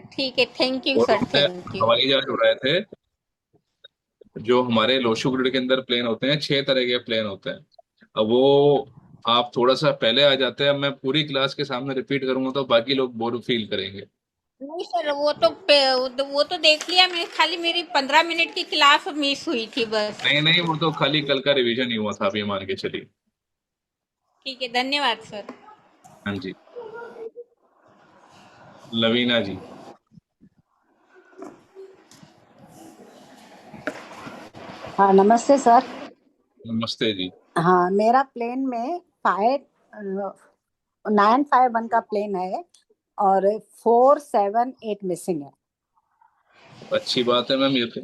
ठीक है, थैंक यू और सर, हमने थैंक यू। हवाई जहाज उड़ाए थे। जो हमारे लोशो ग्रिड के अंदर प्लेन होते हैं, 6 तरह के प्लेन होते हैं। अब वो आप थोड़ा सा पहले आ जाते हैं, अब मैं पूरी क्लास के सामने रिपीट करूंगा तो बाकी लोग बोर फील करेंगे। नहीं सर, वो तो देख लिया मैं, खाली मेरी 15 मिनट की क्लास मिस हुई थी बस। नहीं नहीं, वो तो खाली कल का रिवीजन ही हुआ था, आप ये मान के चलिए। ठीक है, धन्यवाद सर। हाँ जी। लवीना जी। हाँ, नमस्ते सर। नमस्ते जी। हाँ, मेरा प्लेन में 951 का प्लेन है और 478 मिसिंग है। अच्छी बात है मैम, ये तो।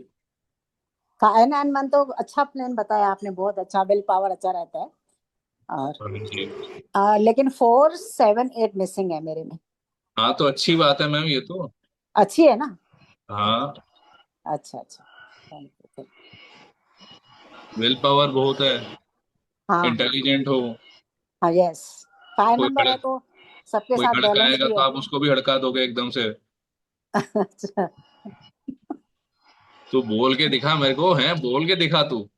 591 तो अच्छा प्लेन बताया आपने, बहुत अच्छा, विल पावर अच्छा रहता है। और हाँ जी। लेकिन 478 मिसिंग है मेरे में। हाँ, तो अच्छी बात है मैम, ये तो। अच्छी है ना? हाँ। अच्छा अच्छा, थैंक यू। विल पावर बहुत है। हाँ इंटेलिजेंट हो। हाँ, यस। 5 कोई नंबर है तो सबके कोई साथ बैलेंस हड़काएगा भी तो है। आप उसको भी हड़का दोगे एकदम से। अच्छा। तू बोल के दिखा मेरे को, है बोल के दिखा तू।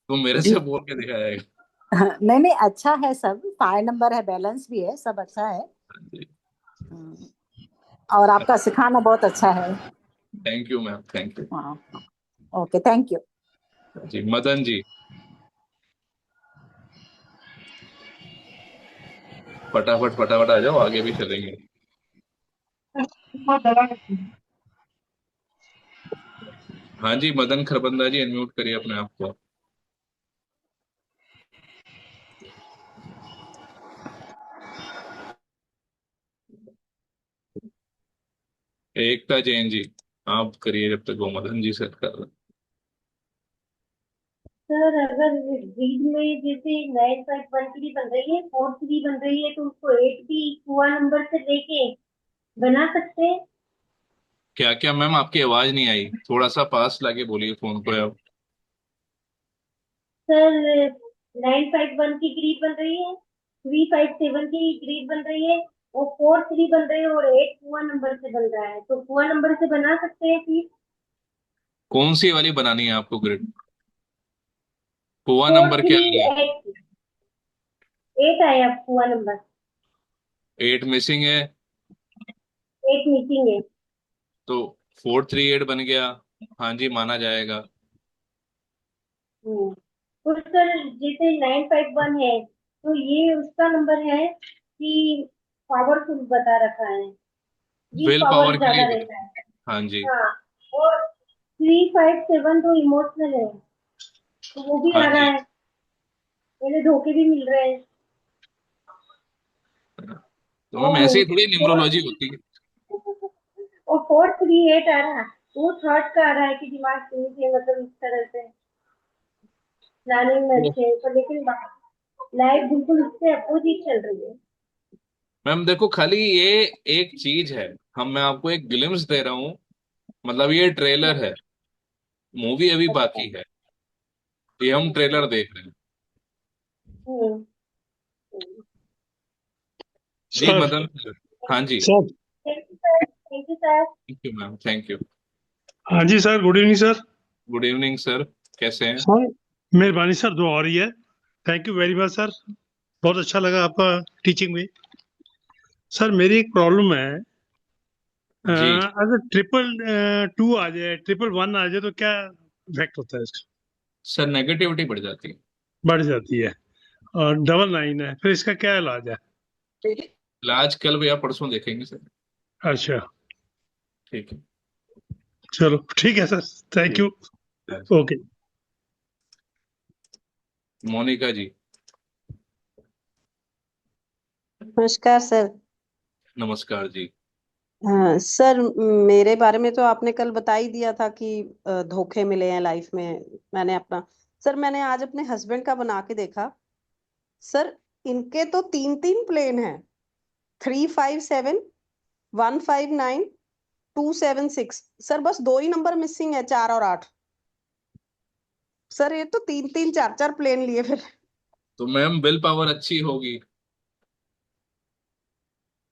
तू मेरे से बोल के दिखाएगा। नहीं नहीं, अच्छा है सब। 5 नंबर है, बैलेंस भी है, सब अच्छा है। हम्म, और आपका सिखाना बहुत अच्छा है। Thank you ma'am, thank you. हाँ हाँ, ओके, थैंक यू। जी, मदन जी। फटाफट फटाफट आ जाओ, आगे भी चलेंगे। हाँ जी, मदन खरबंदा जी, अनम्यूट करिए अपने आप को। एकता जैन जी, आप करिए जब तक वो मदन जी सेट कर रहे हैं। सर अगर रीड में जैसे 951 की भी बन रही है, 4 की भी बन रही है, तो उसको 8 भी हुआ नंबर से लेके बना सकते हैं। क्या क्या मैम, आपकी आवाज नहीं आई, थोड़ा सा पास लाके बोलिए फोन को आप। सर 951 की ग्रीड बन रही है, 357 की ग्रीड बन रही है, और 43 बन रही है, और 8 हुआ नंबर से बन रहा है, तो हुआ नंबर से बना सकते हैं फिर। कौन सी वाली बनानी है आपको ग्रिड? हुआ फोर नंबर क्या थ्री है? एट 8 आया हुआ नंबर। 8 मिसिंग है। 8 मिसिंग है। तो 438 बन गया। हाँ जी, माना जाएगा। तो सर जैसे 951 है, तो ये उसका नंबर है कि पावरफुल बता रखा है, जी विल पावर पावर के ज्यादा लिए रहता है। हाँ जी। हाँ, और 357 तो इमोशनल है, तो वो भी हाँ आ रहा जी। है, मेरे धोखे भी मिल रहे हैं। तो मैम, और ऐसे ही थोड़ी फोर न्यूमरोलॉजी होती है। और 438 आ रहा है, वो थर्ड का आ रहा है कि दिमाग तेज है, मतलब इस तरह से प्लानिंग में वो अच्छे हैं, पर लेकिन लाइफ बिल्कुल इससे अपोजिट चल रही है। मैम देखो, खाली ये एक चीज है। मैं आपको एक ग्लिम्स दे रहा हूँ। मतलब ये ट्रेलर है, मूवी अभी अच्छा। बाकी है। ये हम ट्रेलर देख रहे हैं। हम्म। जी सर मदन सर। हाँ जी। Sir thank you sir, thank you sir. Thank you ma'am, thank you. हाँ जी sir, good evening sir. Good evening sir. कैसे हैं? सर मेहरबानी सर, दुआ हो रही है। Thank you very much sir, बहुत अच्छा लगा आपका टीचिंग में। सर मेरी एक प्रॉब्लम है, जी अगर 222 आ जाए, 111 आ जाए तो क्या इफेक्ट होता है इसका? सर, नेगेटिविटी बढ़ जाती है। बढ़ जाती है। और 99 है, फिर इसका क्या इलाज है? आज कल या परसों देखेंगे सर। अच्छा, ठीक है। चलो ठीक है सर, थैंक ठीक यू। है। ओके। मोनिका जी। नमस्कार सर। नमस्कार जी। हाँ सर, मेरे बारे में तो आपने कल बता ही दिया था कि धोखे मिले हैं लाइफ में। मैंने अपना सर, मैंने आज अपने हस्बैंड का बना के देखा सर। इनके तो तीन तीन प्लेन हैं। 357, 159, 276। सर बस दो ही नंबर मिसिंग है, 4 और 8। सर ये तो तीन तीन चार चार प्लेन लिए फिर। तो मैम विल पावर अच्छी होगी,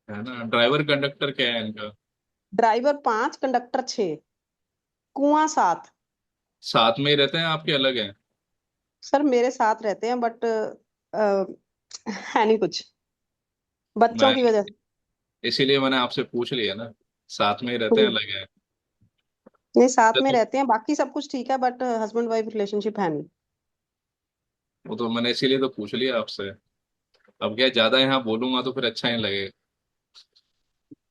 है ना। ड्राइवर कंडक्टर क्या है इनका? ड्राइवर 5, कंडक्टर 6, कुआं 7। साथ में ही रहते हैं आपके, अलग हैं? सर मेरे साथ रहते हैं बट है नहीं कुछ, बच्चों मैं की वजह से। इसीलिए मैंने आपसे पूछ लिया ना, साथ में ही रहते हैं, हम्म, अलग हैं? नहीं साथ में तो रहते हैं, बाकी सब कुछ ठीक है बट हस्बैंड वाइफ रिलेशनशिप है नहीं। वो तो मैंने इसीलिए तो पूछ लिया आपसे। अब क्या ज्यादा यहाँ बोलूंगा तो फिर अच्छा नहीं लगेगा।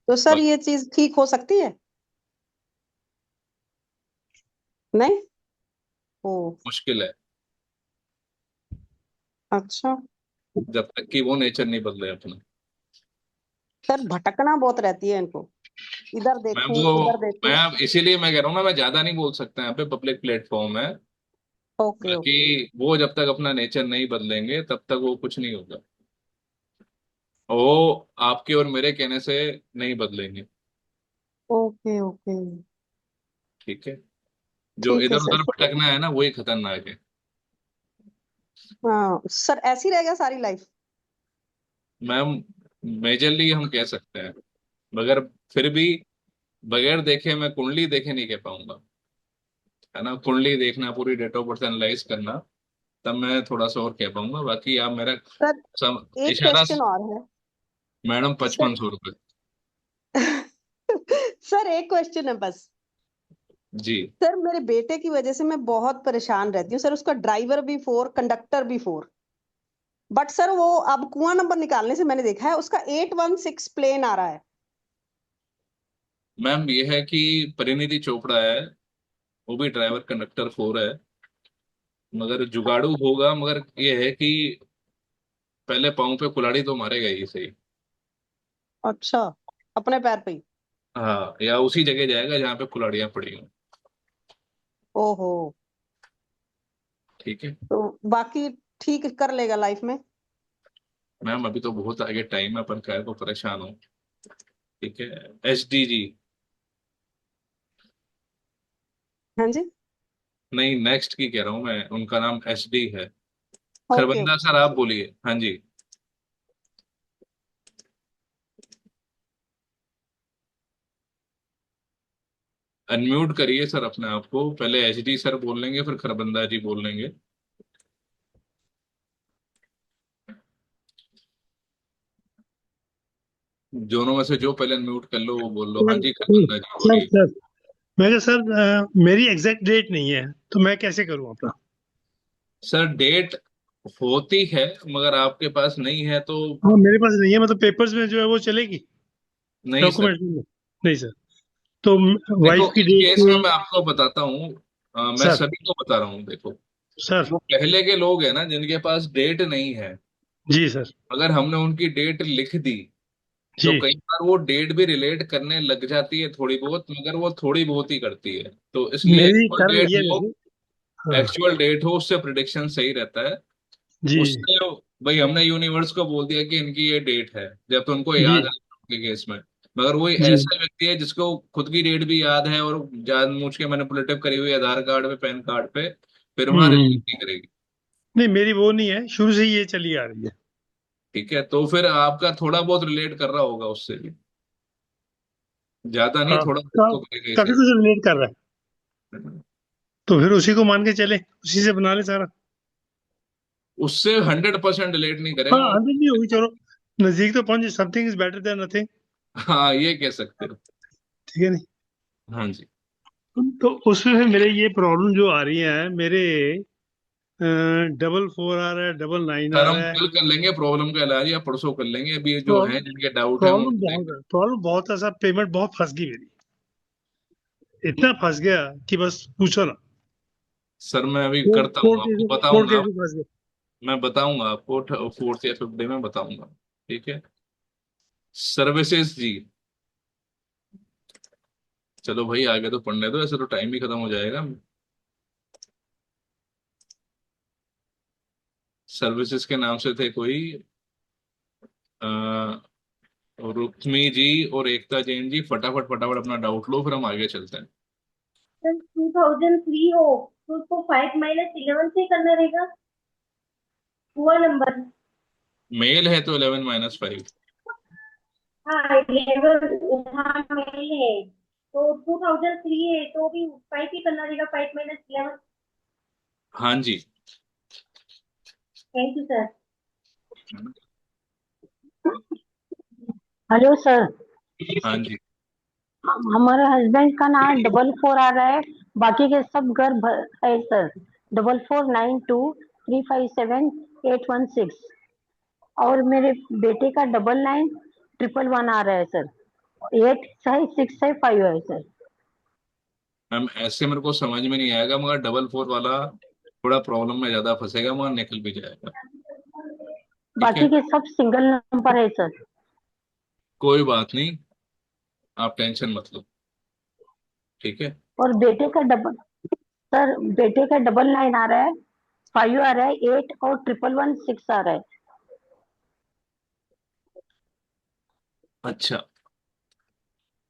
तो सर बस ये चीज ठीक हो सकती है? नहीं। ओ। मुश्किल है, अच्छा। जब तक कि वो नेचर नहीं बदले अपना। सर भटकना बहुत रहती है इनको, इधर मैं देखूं वो उधर देखूं। मैं इसीलिए मैं कह रहा हूँ ना, मैं ज्यादा नहीं बोल सकता यहाँ पे, पब्लिक प्लेटफॉर्म है। ओके बाकी ओके। वो जब तक अपना नेचर नहीं बदलेंगे तब तक वो कुछ नहीं होगा। वो आपके और मेरे कहने से नहीं बदलेंगे। Okay okay. ठीक है। जो ठीक है इधर सर। उधर भटकना है ना, वही खतरनाक है। हाँ सर, ऐसी रहेगा सारी लाइफ? मैम मेजरली हम कह सकते हैं, मगर फिर भी बगैर देखे मैं कुंडली देखे नहीं कह पाऊंगा, है ना। कुंडली देखना, पूरी डेट ऑफ बर्थ एनालाइज करना, तब मैं थोड़ा सा और कह पाऊंगा। बाकी आप मेरा सर एक इशारा। क्वेश्चन और है। मैडम सर 5500 रुपये। सर एक क्वेश्चन है बस। जी। सर मेरे बेटे की वजह से मैं बहुत परेशान रहती हूँ सर। उसका ड्राइवर भी 4, कंडक्टर भी 4। बट सर वो अब कुआं नंबर निकालने से मैंने देखा है उसका 816 प्लेन आ रहा है। मैम ये है कि परिणीति चोपड़ा है, वो भी ड्राइवर कंडक्टर 4 है, मगर जुगाड़ू होगा। मगर ये है कि पहले पाँव पे कुल्हाड़ी तो मारेगा ही सही। अच्छा, अपने पैर पे ही? हाँ, या उसी जगह जाएगा जहाँ पे कुल्हाड़ियां पड़ी हों। ओहो। ठीक है। तो बाकी ठीक कर लेगा लाइफ में? मैम अभी तो बहुत आगे टाइम है, अपन काय को परेशान हो। ठीक है। SDG। हाँ जी। नहीं, नेक्स्ट की कह रहा हूँ मैं, उनका नाम SD है। Okay Kharbanda okay. सर आप बोलिए। हाँ जी। अनम्यूट करिए सर अपने आप को, पहले HD सर बोल लेंगे, फिर खरबंदा जी बोल लेंगे। दोनों में से जो पहले अनम्यूट कर लो वो बोल लो। हाँ सर जी, खरबंदा जी सर बोलिए। सर मैं कहा सर, मेरी एग्जैक्ट डेट नहीं है, तो मैं कैसे करूं अपना? सर डेट होती है, मगर आपके पास नहीं है तो। हाँ मेरे पास नहीं है, मतलब पेपर्स में जो है वो चलेगी, नहीं सर। डॉक्यूमेंट्स में नहीं सर। तो देखो वाइफ की इस केस में डेट। मैं आपको बताता हूँ, मैं सर सभी को बता रहा हूँ। देखो, सर। जो पहले के लोग हैं ना, जिनके पास डेट नहीं है, जी सर। अगर हमने उनकी डेट लिख दी तो जी कई बार वो डेट भी रिलेट करने लग जाती है थोड़ी बहुत, मगर वो थोड़ी बहुत ही करती है। तो इसलिए मेरी कर रही है हो, वैसे। हाँ। एक्चुअल डेट हो, उससे प्रिडिक्शन सही रहता है। जी उससे भाई हमने यूनिवर्स को बोल दिया कि इनकी ये डेट है, जब तो उनको जी याद है के केस में। मगर वो जी। ऐसा व्यक्ति है जिसको खुद की डेट भी याद है और जानबूझ के मैनिपुलेटिव करी हुई आधार कार्ड पे, पैन कार्ड पे, फिर वहां रिलेट हम्म। नहीं करेगी। नहीं मेरी वो नहीं है, शुरू से ही ये चली आ रही है। ठीक है, तो फिर आपका थोड़ा बहुत रिलेट कर रहा होगा उससे भी, ज्यादा नहीं, हाँ, थोड़ा बहुत तो करेगा ही काफी सही। कुछ रिलेट कर रहा है। तो फिर उसी को मान के चले, उसी से बना ले सारा। उससे 100% रिलेट नहीं हाँ करेगा वो। 100 नहीं होगी, चलो नजदीक तो पहुंचे। Something is better than nothing. हाँ, ये कह सकते हो। ठीक है नहीं? हाँ जी। तो उसमें फिर मेरे ये प्रॉब्लम जो आ रही है मेरे 4 आ रहा है, 9 आ सर हम रहा है। कल कर लेंगे प्रॉब्लम का इलाज, या परसों कर लेंगे, अभी ये जो है जिनके डाउट है प्रॉब्लम उनको बहुत देखें। है, प्रॉब्लम बहुत है सर। पेमेंट बहुत फंस गई मेरी, इतना फंस गया कि बस पूछो ना। सर मैं अभी कोर्ट करता हूँ, कोर्ट आपको केस कोर्ट बताऊंगा। केस में फंस गया। मैं बताऊंगा आपको, 4th या 5th डे में बताऊंगा। ठीक है। सर्विसेज जी। चलो भाई आगे तो पढ़ने दो, ऐसे तो टाइम ही खत्म हो जाएगा। सर्विसेज के नाम से थे कोई, अ, रुक्मी जी और एकता जैन जी, फटाफट फटाफट अपना डाउट लो, फिर हम आगे चलते हैं। सर 2003 हो तो उसको 5 - 11 से करना रहेगा, हुआ नंबर। मेल है तो 11 - 5। हाँ 11, हाँ मेल है तो 2003 है तो भी 5 ही करना रहेगा, 5 - 11। हाँ जी। Thank you sir. Hello sir, हाँ जी। हमारे हस्बैंड का नाम 44 आ रहा है, बाकी के सब घर है सर। 4492357816। और मेरे बेटे का 991111 आ रहा है सर। 8665 है सर। मैम ऐसे मेरे को समझ में नहीं आएगा, मगर 4 वाला थोड़ा प्रॉब्लम में ज्यादा फंसेगा, मगर निकल भी जाएगा। ठीक बाकी है। के सब सिंगल नंबर है सर। कोई बात नहीं, आप टेंशन मत लो। ठीक है। और बेटे का सर बेटे का 99 आ रहा है, 5 आ रहा है, 8 और 1116 आ रहा है। अच्छा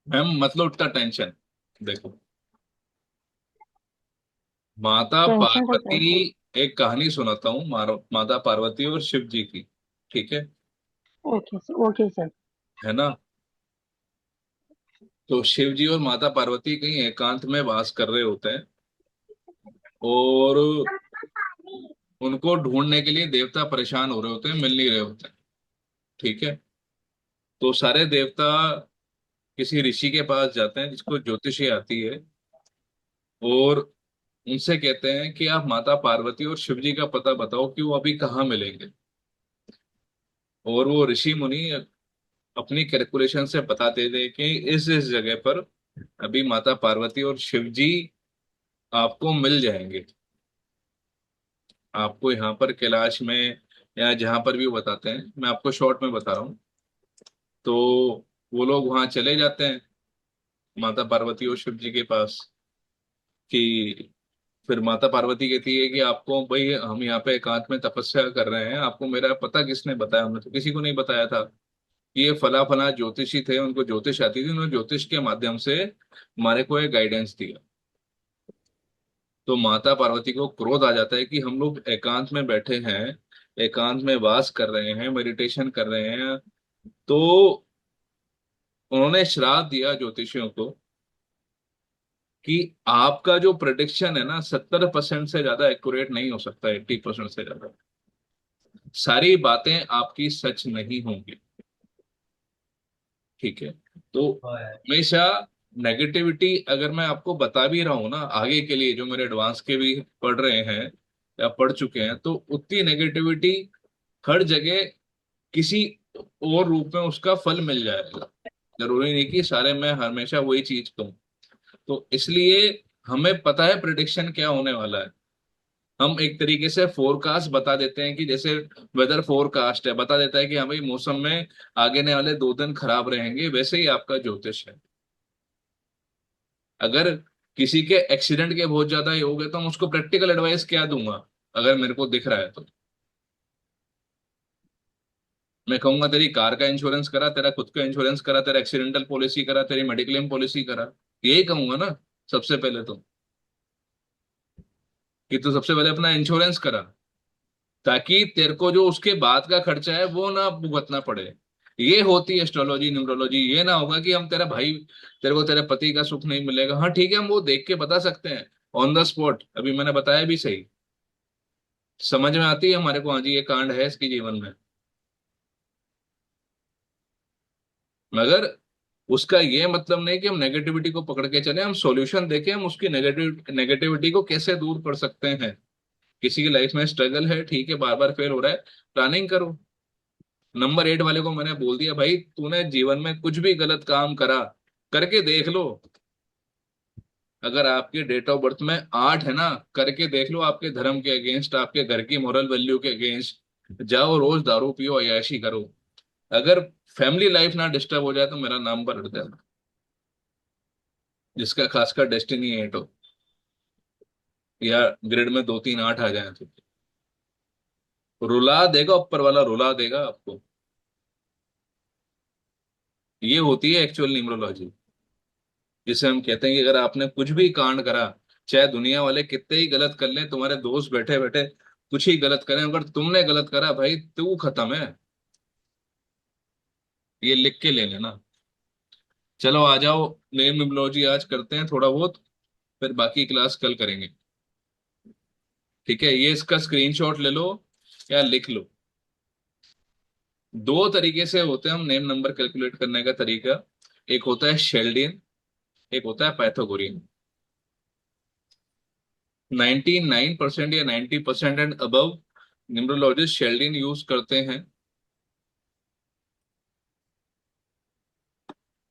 मैम, मतलब उतना टेंशन। देखो, माता टेंशन है पार्वती, सर। एक कहानी सुनाता हूँ, माता पार्वती और शिव जी की। ठीक है। Okay sir, okay sir. है ना। तो शिव जी और माता पार्वती कहीं एकांत में वास कर रहे होते हैं, और उनको ढूंढने के लिए देवता परेशान हो रहे होते हैं, मिल नहीं रहे होते हैं। ठीक है। तो सारे देवता किसी ऋषि के पास जाते हैं जिसको ज्योतिषी आती है, और उनसे कहते हैं कि आप माता पार्वती और शिव जी का पता बताओ कि वो अभी कहाँ मिलेंगे। और वो ऋषि मुनि अपनी कैलकुलेशन से बताते थे कि इस जगह पर अभी माता पार्वती और शिव जी आपको मिल जाएंगे। आपको यहाँ पर कैलाश में, या जहां पर भी वो बताते हैं, मैं आपको शॉर्ट में बता रहा हूँ। तो वो लोग वहां चले जाते हैं माता पार्वती और शिव जी के पास, कि फिर माता पार्वती कहती है कि आपको भाई, हम यहाँ पे एकांत में तपस्या कर रहे हैं, आपको मेरा पता किसने बताया? हमने तो किसी को नहीं बताया था। कि ये फला फला ज्योतिषी थे, उनको ज्योतिष आती थी, उन्होंने ज्योतिष के माध्यम से हमारे को एक गाइडेंस दिया। तो माता पार्वती को क्रोध आ जाता है कि हम लोग एकांत में बैठे हैं, एकांत में वास कर रहे हैं, मेडिटेशन कर रहे हैं। तो उन्होंने श्राप दिया ज्योतिषियों को कि आपका जो प्रेडिक्शन है ना, 70% से ज्यादा एक्यूरेट नहीं हो सकता, 80% से ज्यादा। सारी बातें आपकी सच नहीं होंगी। ठीक है। तो हमेशा नेगेटिविटी, अगर मैं आपको बता भी रहा हूं ना, आगे के लिए जो मेरे एडवांस के भी पढ़ रहे हैं या पढ़ चुके हैं, तो उतनी नेगेटिविटी हर जगह किसी और रूप में उसका फल मिल जाएगा। जरूरी नहीं कि सारे में हमेशा वही चीज कहूं। तो इसलिए हमें पता है प्रिडिक्शन क्या होने वाला है। हम एक तरीके से फोरकास्ट बता देते हैं, कि जैसे वेदर फोरकास्ट है, बता देता है कि हाँ भाई मौसम में आगे आने वाले 2 दिन खराब रहेंगे, वैसे ही आपका ज्योतिष है। अगर किसी के एक्सीडेंट के बहुत ज्यादा योग है तो मैं उसको प्रैक्टिकल एडवाइस क्या दूंगा? अगर मेरे को दिख रहा है तो मैं कहूंगा तेरी कार का इंश्योरेंस करा, तेरा खुद का इंश्योरेंस करा, तेरा एक्सीडेंटल पॉलिसी करा, तेरी मेडिक्लेम पॉलिसी करा। यही कहूंगा ना सबसे पहले तो, कि तू सबसे पहले अपना इंश्योरेंस करा, ताकि तेरे को जो उसके बाद का खर्चा है वो ना भुगतना पड़े। ये होती है एस्ट्रोलॉजी न्यूमरोलॉजी। ये ना होगा कि हम तेरा भाई, तेरे को तेरे पति का सुख नहीं मिलेगा, हाँ ठीक है हम वो देख के बता सकते हैं ऑन द स्पॉट, अभी मैंने बताया भी सही, समझ में आती है हमारे को, हाँ जी ये कांड है इसके जीवन में। मगर उसका ये मतलब नहीं कि हम नेगेटिविटी को पकड़ के चले, हम सॉल्यूशन देके हम उसकी नेगेटिविटी को कैसे दूर कर सकते हैं, किसी की लाइफ में स्ट्रगल है, ठीक है, बार बार फेल हो रहा है, प्लानिंग करो। नंबर 8 वाले को मैंने बोल दिया, भाई तूने जीवन में कुछ भी गलत काम करा, करके देख लो। अगर आपके डेट ऑफ बर्थ में 8 है ना, करके देख लो, आपके धर्म के अगेंस्ट, आपके घर की मोरल वैल्यू के अगेंस्ट, जाओ रोज दारू पियो, अय्याशी करो। अगर फैमिली लाइफ ना डिस्टर्ब हो जाए तो मेरा नाम पर हट जाए, जिसका खासकर डेस्टिनी 8 हो, या ग्रेड में 2 3 8 आ जाए, तो रुला देगा ऊपर वाला, रुला देगा आपको। ये होती है एक्चुअल न्यूमरोलॉजी, जिसे हम कहते हैं कि अगर आपने कुछ भी कांड करा, चाहे दुनिया वाले कितने ही गलत कर लें, तुम्हारे दोस्त बैठे बैठे कुछ ही गलत करें, अगर तुमने गलत करा भाई, तू खत्म है। ये लिख के ले लेना। चलो आ जाओ, नेम न्यूमरोलॉजी आज करते हैं थोड़ा बहुत, फिर बाकी क्लास कल करेंगे। ठीक है, ये इसका स्क्रीनशॉट ले लो या लिख लो। दो तरीके से होते हैं हम नेम नंबर कैलकुलेट करने का तरीका। एक होता है शेल्डियन, एक होता है पाइथागोरियन। 99% या 90% एंड अबव न्यूमरोलॉजिस्ट शेल्डियन यूज करते हैं।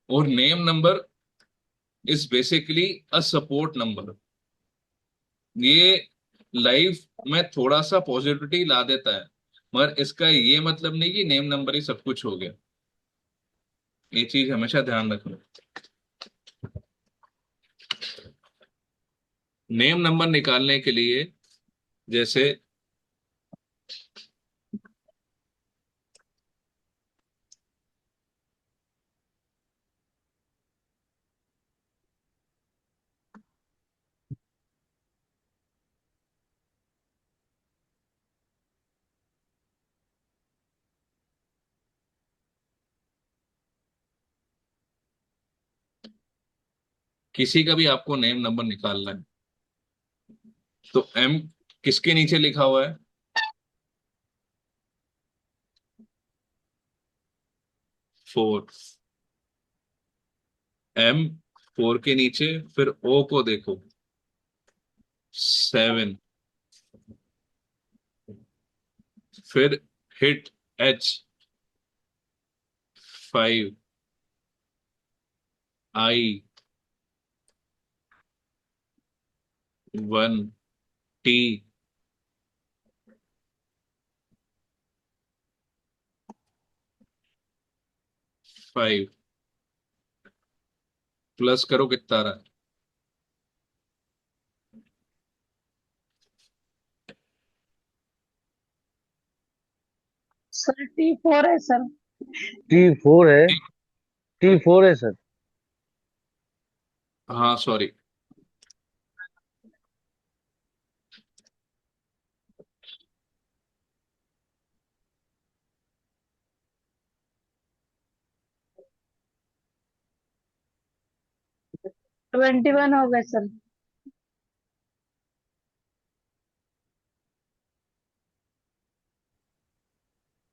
और name number is basically a support number. ये लाइफ में थोड़ा सा पॉजिटिविटी ला देता है, मगर इसका ये मतलब नहीं कि नेम नंबर ही सब कुछ हो गया। ये चीज हमेशा ध्यान रखना। नेम नंबर निकालने के लिए, जैसे किसी का भी आपको नेम नंबर निकालना है, तो एम किसके नीचे लिखा हुआ है? 4। M 4 के नीचे फिर O को देखो, 7। फिर hit H 5, I 1, T 5। Plus करो कितना आ रहा है? सर T4 है सर। T4 है, T4 है सर। हाँ सॉरी, T21 हो गए सर।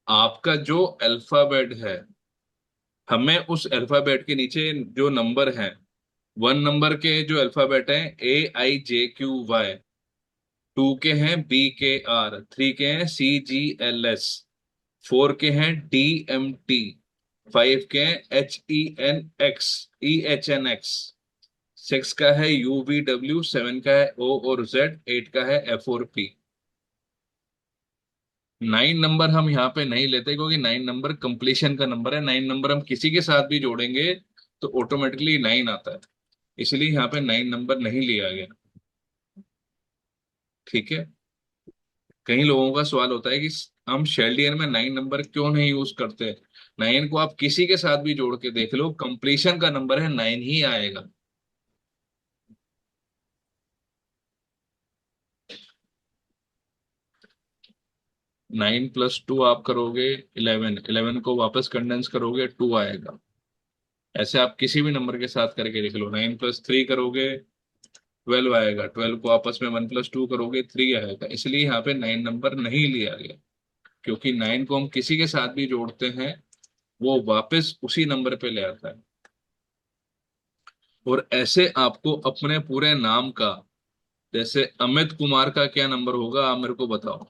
आपका जो अल्फाबेट है, हमें उस अल्फाबेट के नीचे जो नंबर है, 1 नंबर के जो अल्फाबेट है AIJQY, 2 के हैं BKR, 3 के हैं CGLS, 4 के हैं DMT, 5 के हैं HENX, 6 का है UVW, 7 का है O और Z, 8 का है F और P। 9 नंबर हम यहाँ पे नहीं लेते, क्योंकि 9 नंबर कंप्लीशन का नंबर है। 9 नंबर हम किसी के साथ भी जोड़ेंगे तो ऑटोमेटिकली 9 आता है, इसलिए यहाँ पे 9 नंबर नहीं लिया गया। ठीक है, कई लोगों का सवाल होता है कि हम शेल्डियन में 9 नंबर क्यों नहीं यूज करते। 9 को आप किसी के साथ भी जोड़ के देख लो, कंप्लीशन का नंबर है, 9 ही आएगा। 9 + 2 आप करोगे 11, 11 को वापस कंडेंस करोगे 2 आएगा। ऐसे आप किसी भी नंबर के साथ करके देख लो। 9 + 3 करोगे 12 आएगा, 12 को आपस में 1 + 2 करोगे 3 आएगा। इसलिए यहाँ पे 9 नंबर नहीं लिया गया, क्योंकि 9 को हम किसी के साथ भी जोड़ते हैं वो वापस उसी नंबर पे ले आता है। और ऐसे आपको अपने पूरे नाम का जैसे अमित कुमार का क्या नंबर होगा, आप मेरे को बताओ।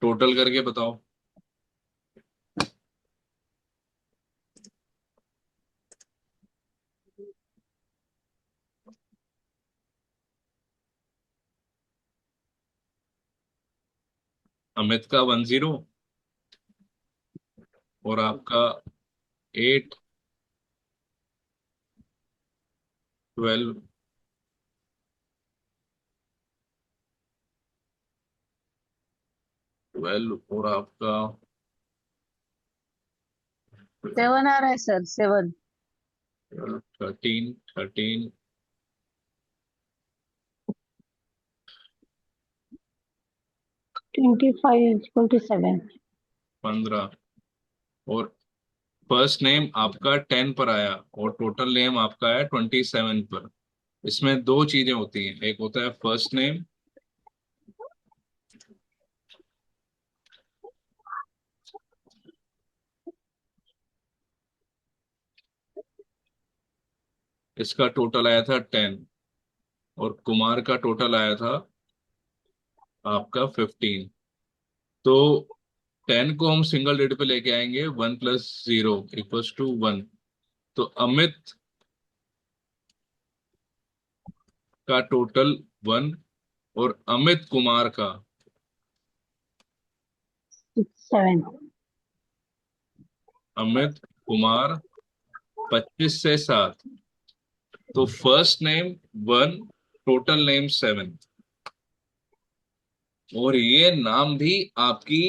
टोटल करके बताओ। अमित का 10 और आपका 8, 12, 12 और आपका 7 आ रहा है सर, 7। 13, 13, 25 = 7। 15 और फर्स्ट नेम आपका 10 पर आया और टोटल नेम आपका है 27 पर। इसमें दो चीजें होती हैं, एक होता है फर्स्ट नेम, इसका टोटल आया था 10 और कुमार का टोटल आया था आपका 15। तो 10 को हम सिंगल डिजिट पे लेके आएंगे, 1 + 0 = 1। तो अमित का टोटल 1 और अमित कुमार का 7। अमित कुमार 25 से 7। तो फर्स्ट नेम 1, टोटल नेम 7। और ये नाम भी आपकी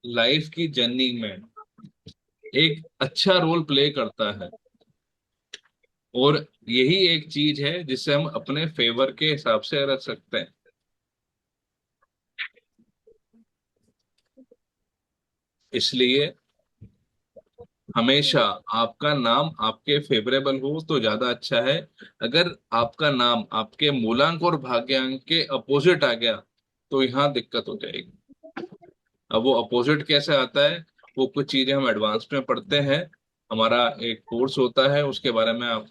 लाइफ की जर्नी में एक अच्छा रोल प्ले करता है। और यही एक चीज है जिसे हम अपने फेवर के हिसाब से रख सकते हैं। इसलिए हमेशा आपका नाम आपके फेवरेबल हो तो ज्यादा अच्छा है। अगर आपका नाम आपके मूलांक और भाग्यांक के अपोजिट आ गया तो यहाँ दिक्कत हो जाएगी। अब वो अपोजिट कैसे आता है, वो कुछ चीजें हम एडवांस में पढ़ते हैं। हमारा एक कोर्स होता है, उसके बारे में आप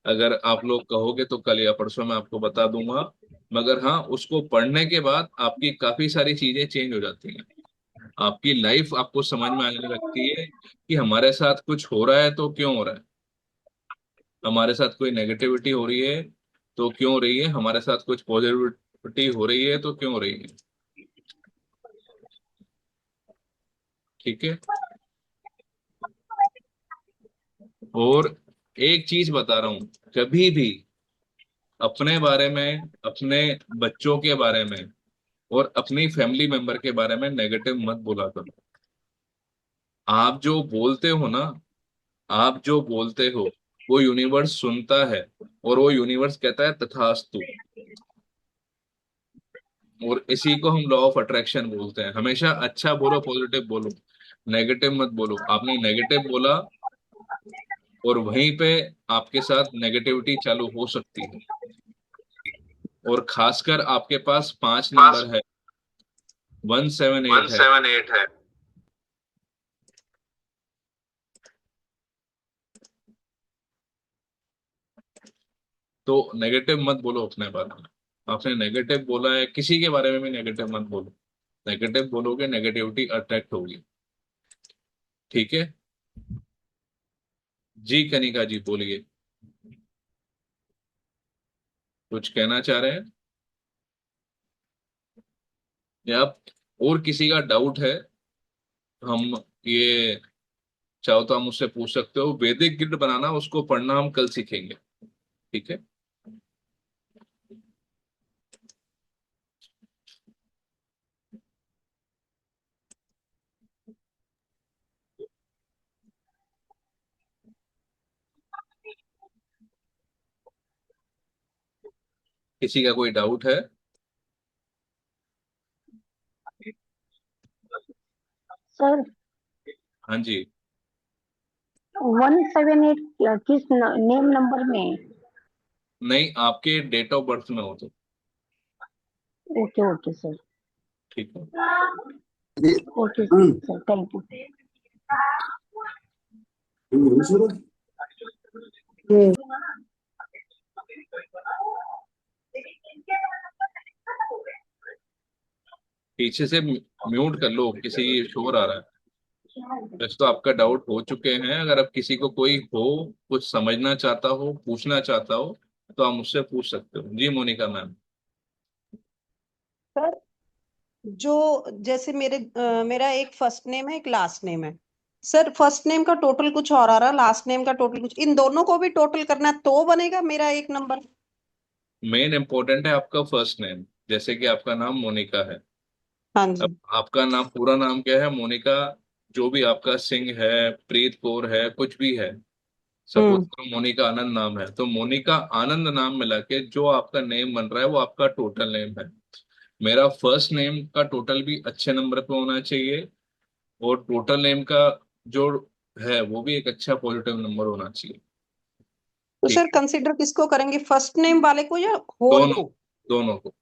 अगर आप लोग कहोगे तो कल या परसों मैं आपको बता दूंगा। मगर हाँ, उसको पढ़ने के बाद आपकी काफी सारी चीजें चेंज हो जाती हैं। आपकी लाइफ आपको समझ में आने लगती है कि हमारे साथ कुछ हो रहा है तो क्यों हो रहा है, हमारे साथ कोई नेगेटिविटी हो रही है तो क्यों हो रही है, हमारे साथ कुछ पॉजिटिविटी हो रही है तो क्यों हो रही है। ठीक है। और एक चीज बता रहा हूं, कभी भी अपने बारे में, अपने बच्चों के बारे में और अपनी फैमिली मेंबर के बारे में नेगेटिव मत बोला करो। आप जो बोलते हो ना, आप जो बोलते हो वो यूनिवर्स सुनता है और वो यूनिवर्स कहता है तथास्तु। और इसी को हम लॉ ऑफ अट्रैक्शन बोलते हैं। हमेशा अच्छा बोलो, पॉजिटिव बोलो, नेगेटिव मत बोलो। आपने नेगेटिव बोला और वहीं पे आपके साथ नेगेटिविटी चालू हो सकती है। और खासकर आपके पास 5 नंबर है, 178 है। 178 है। तो नेगेटिव मत बोलो अपने बारे में। आपने नेगेटिव बोला है, किसी के बारे में भी नेगेटिव मत बोलो। नेगेटिव बोलोगे, नेगेटिविटी अट्रैक्ट होगी। ठीक है। जी कनिका जी बोलिए, कुछ कहना चाह रहे हैं या आप और किसी का डाउट है, हम ये चाहो तो हम उससे पूछ सकते हो। वैदिक ग्रिड बनाना, उसको पढ़ना हम कल सीखेंगे। ठीक है। किसी का कोई डाउट है? सर, हाँ जी। 178 किस नेम नंबर में है? नहीं, आपके डेट ऑफ बर्थ में हो तो। ओके ओके सर, ठीक है। Okay sir, thank you. पीछे से म्यूट कर लो, किसी शोर आ रहा है। वैसे तो आपका डाउट हो चुके हैं। अगर आप किसी को कोई हो, कुछ समझना चाहता हो, पूछना चाहता हो, तो आप मुझसे पूछ सकते हो। जी मोनिका मैम। सर जो जैसे मेरा एक फर्स्ट नेम है, एक लास्ट नेम है। सर फर्स्ट नेम का टोटल कुछ और आ रहा है, लास्ट नेम का टोटल कुछ, इन दोनों को भी टोटल करना है तो बनेगा मेरा एक नंबर। मेन इंपॉर्टेंट है आपका फर्स्ट नेम। जैसे कि आपका नाम मोनिका है। हाँ अब जी। आपका नाम, पूरा नाम क्या है? मोनिका। जो भी आपका सिंह है, प्रीत कौर है, कुछ भी है, सपोज हम्म। करो मोनिका आनंद नाम है, तो मोनिका आनंद नाम मिला के जो आपका नेम बन रहा है वो आपका टोटल नेम है। मेरा फर्स्ट नेम का टोटल भी अच्छे नंबर पे होना चाहिए, और टोटल नेम का जो है वो भी एक अच्छा पॉजिटिव नंबर होना चाहिए। तो ठीक सर है। कंसिडर किसको करेंगे, फर्स्ट नेम वाले को या होल दोनों, को? दोनों को,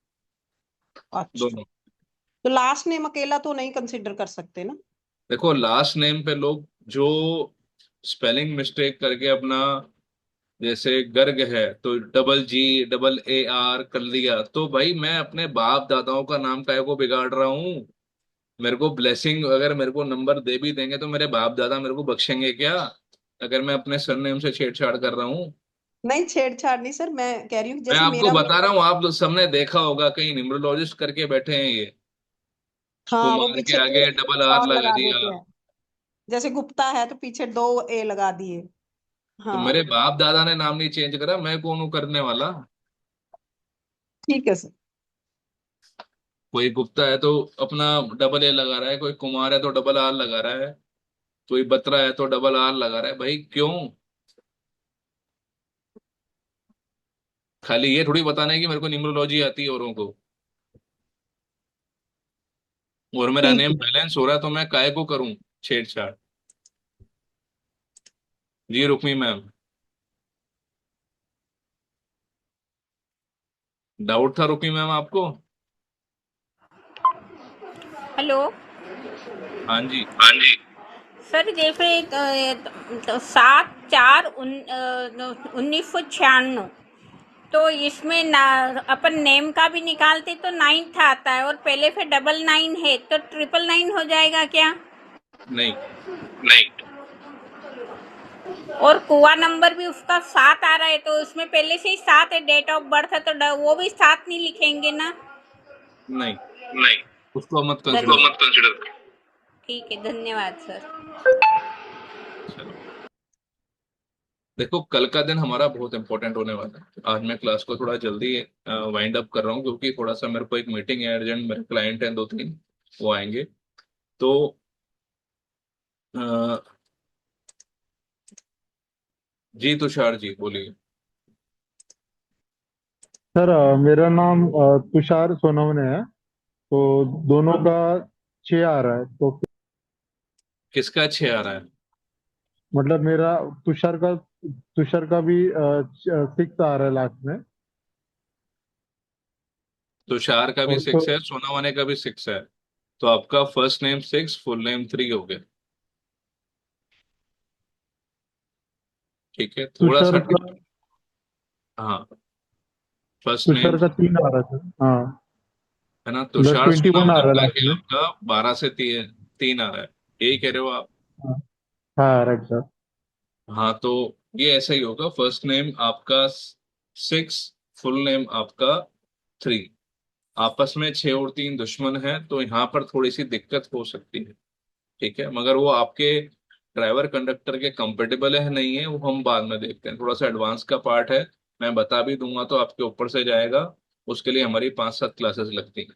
अच्छा। दोनों। तो लास्ट नेम अकेला तो नहीं कंसिडर कर सकते ना? देखो, लास्ट नेम पे लोग जो स्पेलिंग मिस्टेक करके अपना, जैसे गर्ग है तो double ji double A R कर लिया, तो भाई मैं अपने बाप दादाओं का नाम काहे को बिगाड़ रहा हूँ? मेरे को ब्लेसिंग, अगर मेरे को नंबर दे भी देंगे तो मेरे बाप दादा मेरे को बख्शेंगे क्या, अगर मैं अपने सरनेम से छेड़छाड़ कर रहा हूँ? नहीं छेड़छाड़ नहीं सर, मैं कह रही हूँ मैं जैसे आपको मेरा बता रहा हूँ, आप सबने देखा होगा कहीं न्यूमरोलॉजिस्ट करके बैठे हैं ये, हाँ वो कुमार के पीछे आगे डबल आर और लगा लगा दिया। देते हैं, जैसे गुप्ता है तो पीछे दो ए लगा दिए। तो मेरे हाँ बाप दादा ने नाम नहीं चेंज करा, मैं कौन हूँ करने वाला? ठीक है सर। कोई गुप्ता है तो अपना डबल ए लगा रहा है, कोई कुमार है तो डबल आर लगा रहा है, कोई बत्रा है तो डबल आर लगा रहा है। भाई क्यों? खाली ये थोड़ी बताना है कि मेरे को न्यूमरोलॉजी आती है औरों को, और मेरा ठीक नेम है। बैलेंस हो रहा है, तो मैं काय को करूं छेड़छाड़? जी रुक्मी मैम, डाउट था रुक्मी मैम आपको? हेलो। हाँ जी। हाँ जी। सर देखो, 7/4/1996, तो इसमें ना अपन नेम का भी निकालते तो 9th आता है, और पहले फिर 99 है, तो 999 हो जाएगा क्या? नहीं। नहीं। और कुआ नंबर भी उसका 7 आ रहा है, तो उसमें पहले से ही 7 है, डेट ऑफ बर्थ है, तो वो भी 7 नहीं लिखेंगे ना? नहीं, नहीं। उसको मत उसको कंसिडर मत करो। कंसिडर। ठीक है, धन्यवाद सर। चलो, देखो कल का दिन हमारा बहुत इंपॉर्टेंट होने वाला है। आज मैं क्लास को थोड़ा जल्दी वाइंड अप कर रहा हूँ, क्योंकि थोड़ा सा मेरे को एक मीटिंग है अर्जेंट, मेरे क्लाइंट हैं 2-3, वो आएंगे। तो अ, जी तुषार जी बोलिए। सर मेरा नाम तुषार सोनवने है। तो दोनों का 6 आ रहा है, तो किसका 6 आ रहा है? मतलब मेरा तुषार का भी 6 आ रहा है लास्ट में। तुषार का भी और 6 है, सोनावाने का भी 6 है। तो आपका फर्स्ट नेम 6, फुल नेम 3 हो गया। ठीक है, थोड़ा सा तुषार का हाँ, फर्स्ट नेम तुषार का 3 आ रहा था, हाँ। है ना, प्लस तुषार 21 आ सोनावने रहा है मिला लास्ट के में। आपका 12 से 3 आ रहा है। यही कह रहे हो आप? हाँ, हाँ राइट सर। हाँ, तो ये ऐसा ही होगा। फर्स्ट नेम आपका 6, फुल नेम आपका 3। आपस में 6 और 3 दुश्मन है, तो यहाँ पर थोड़ी सी दिक्कत हो सकती है। ठीक है, मगर वो आपके ड्राइवर कंडक्टर के कंपेटेबल है नहीं है, वो हम बाद में देखते हैं। थोड़ा सा एडवांस का पार्ट है, मैं बता भी दूंगा तो आपके ऊपर से जाएगा। उसके लिए हमारी 5-7 क्लासेस लगती हैं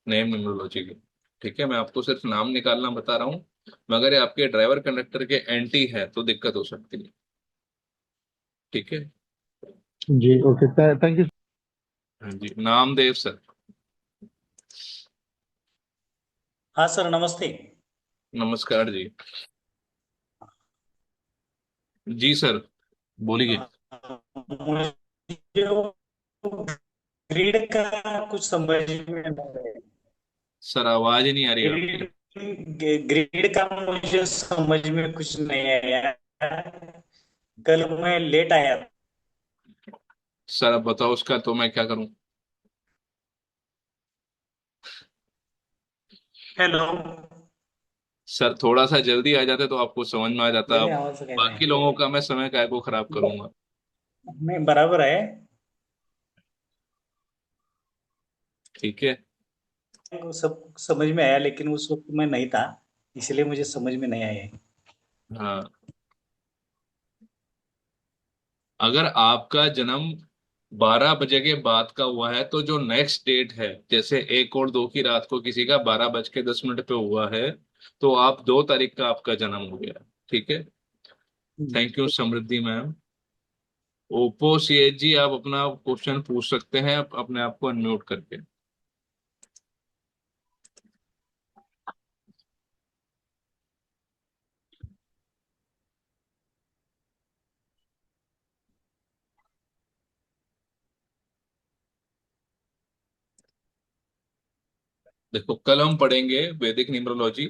नेम न्यूमरोलॉजी की। ठीक है, मैं आपको सिर्फ नाम निकालना बता रहा हूँ, मगर ये आपके ड्राइवर कंडक्टर के एंटी है तो दिक्कत हो सकती है। ठीक है। जी ओके, थैंक यू। हाँ जी, नामदेव सर। हाँ सर, नमस्ते। नमस्कार जी। जी सर, बोलिए। मुझे ग्रिड का कुछ समझ में नहीं आया। सर आवाज ही नहीं आ रही आपकी। ग्रिड का मुझे समझ में कुछ नहीं आया। कल मैं लेट आया। सर अब बताओ उसका तो मैं क्या करूं। हेलो। सर थोड़ा सा जल्दी आ जाते तो आपको समझ में आ जाता। मेरी अब आवाज कैसे बाकी लोगों का मैं समय काय को खराब करूंगा। नहीं बराबर है। ठीक है। वो सब समझ में आया लेकिन उस वक्त मैं नहीं था, इसलिए मुझे समझ में नहीं आया। हाँ, अगर आपका जन्म 12 बजे के बाद का हुआ है तो जो नेक्स्ट डेट है, जैसे 1 और 2 की रात को किसी का 12 बज के 10 मिनट पे हुआ है, तो आप 2 तारीख का आपका जन्म हो गया। ठीक है। Thank you Samriddhi ma'am. ओप्पो सीएच जी, आप अपना क्वेश्चन पूछ सकते हैं अपने आप को अनम्यूट करके। देखो, कल हम पढ़ेंगे वैदिक न्यूमरोलॉजी।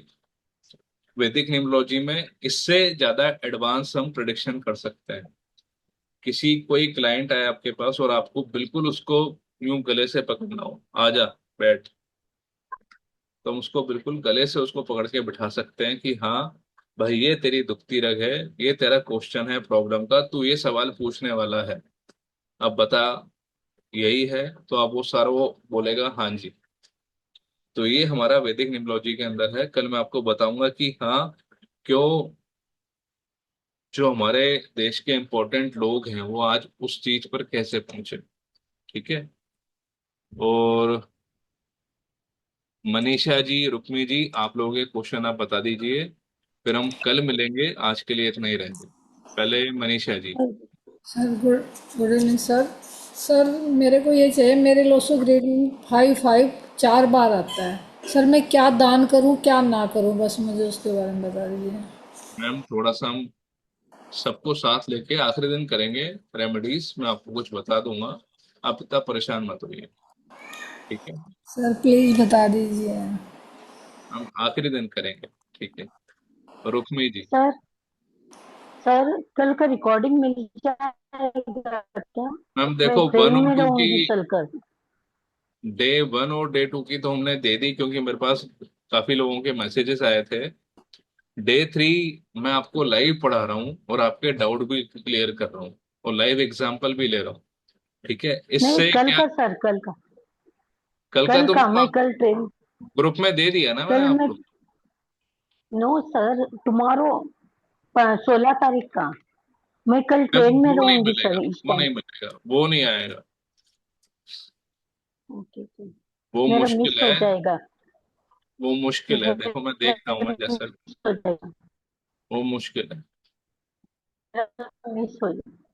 वैदिक न्यूमरोलॉजी में इससे ज्यादा एडवांस हम प्रिडिक्शन कर सकते हैं। किसी कोई क्लाइंट आए आपके पास और आपको बिल्कुल उसको यूं गले से पकड़ना हो, आजा बैठ, तो हम उसको बिल्कुल गले से उसको पकड़ के बिठा सकते हैं कि हाँ भाई, ये तेरी दुखती रग है, ये तेरा क्वेश्चन है प्रॉब्लम का, तू ये सवाल पूछने वाला है, अब बता यही है। तो आप वो सारा वो बोलेगा हाँ जी। तो ये हमारा वैदिक न्यूमरोलॉजी के अंदर है। कल मैं आपको बताऊंगा कि हाँ, क्यों जो हमारे देश के इंपॉर्टेंट लोग हैं वो आज उस चीज पर कैसे पहुंचे। ठीक है। और मनीषा जी, रुक्मी जी, आप लोगों के क्वेश्चन आप बता दीजिए, फिर हम कल मिलेंगे। आज के लिए इतना ही रहेंगे। पहले Manisha ji. Sir good good evening sir. Sir मेरे को ये चाहिए, मेरे लोसो ग्रेड 5 4 बार आता है सर, मैं क्या दान करूं क्या ना करूं, बस मुझे उसके बारे में बता दीजिए। मैम थोड़ा सा हम सबको साथ लेके आखिरी दिन करेंगे रेमेडीज, मैं आपको कुछ बता दूंगा, आप इतना परेशान मत होइए। ठीक है। सर प्लीज बता दीजिए। हम आखिरी दिन करेंगे। ठीक है। रुक्मी जी। सर सर कल का रिकॉर्डिंग मिल जाएगा क्या? मैम मैं देखो, ट्रेन वन और में टू की, रहूंगी कल कर। डे 1 और डे 2 की तो हमने दे दी, क्योंकि मेरे पास काफी लोगों के मैसेजेस आए थे। डे 3 मैं आपको लाइव पढ़ा रहा हूँ और आपके डाउट भी क्लियर कर रहा हूँ और लाइव एग्जांपल भी ले रहा हूँ। ठीक है। नहीं इससे कल क्या, का सर, कल का। कल का कल तो का मैं कल ट्रेन। ग्रुप में दे दिया ना मैंने कल मैं। आपको। नो सर, टुमारो 16 तारीख का। मैं कल मैम ट्रेन में वो नहीं रहूंगी मिलेगा, सर इस वो टाइम। नहीं मिलेगा, वो नहीं आएगा। Okay okay. वो मेरा मुश्किल मिस हो है। जाएगा। वो मुश्किल है, देखो मैं देखता हूँ मैं मेरा जैसा। मिस हो जाएगा। वो मुश्किल है। मेरा मिस हो जाएगा।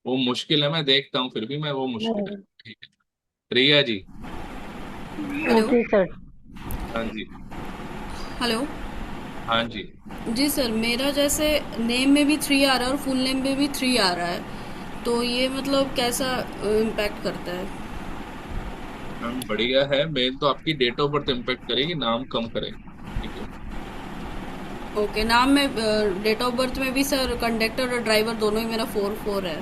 वो मुश्किल है, मैं देखता हूँ, फिर भी मैं वो मुश्किल है। नहीं। ठीक है। रिया जी। हेलो। Okay sir. हाँ जी। हेलो। हाँ जी। जी सर, मेरा जैसे नेम में भी 3 आ रहा है और फुल नेम में भी 3 आ रहा है, तो ये मतलब कैसा इम्पैक्ट करता है? मैम बढ़िया है, मेन तो आपकी डेट ऑफ बर्थ इम्पेक्ट करेगी, नाम कम करेगी। ठीक है। ओके, नाम में डेट ऑफ बर्थ में भी सर कंडक्टर और ड्राइवर दोनों ही मेरा 4 है।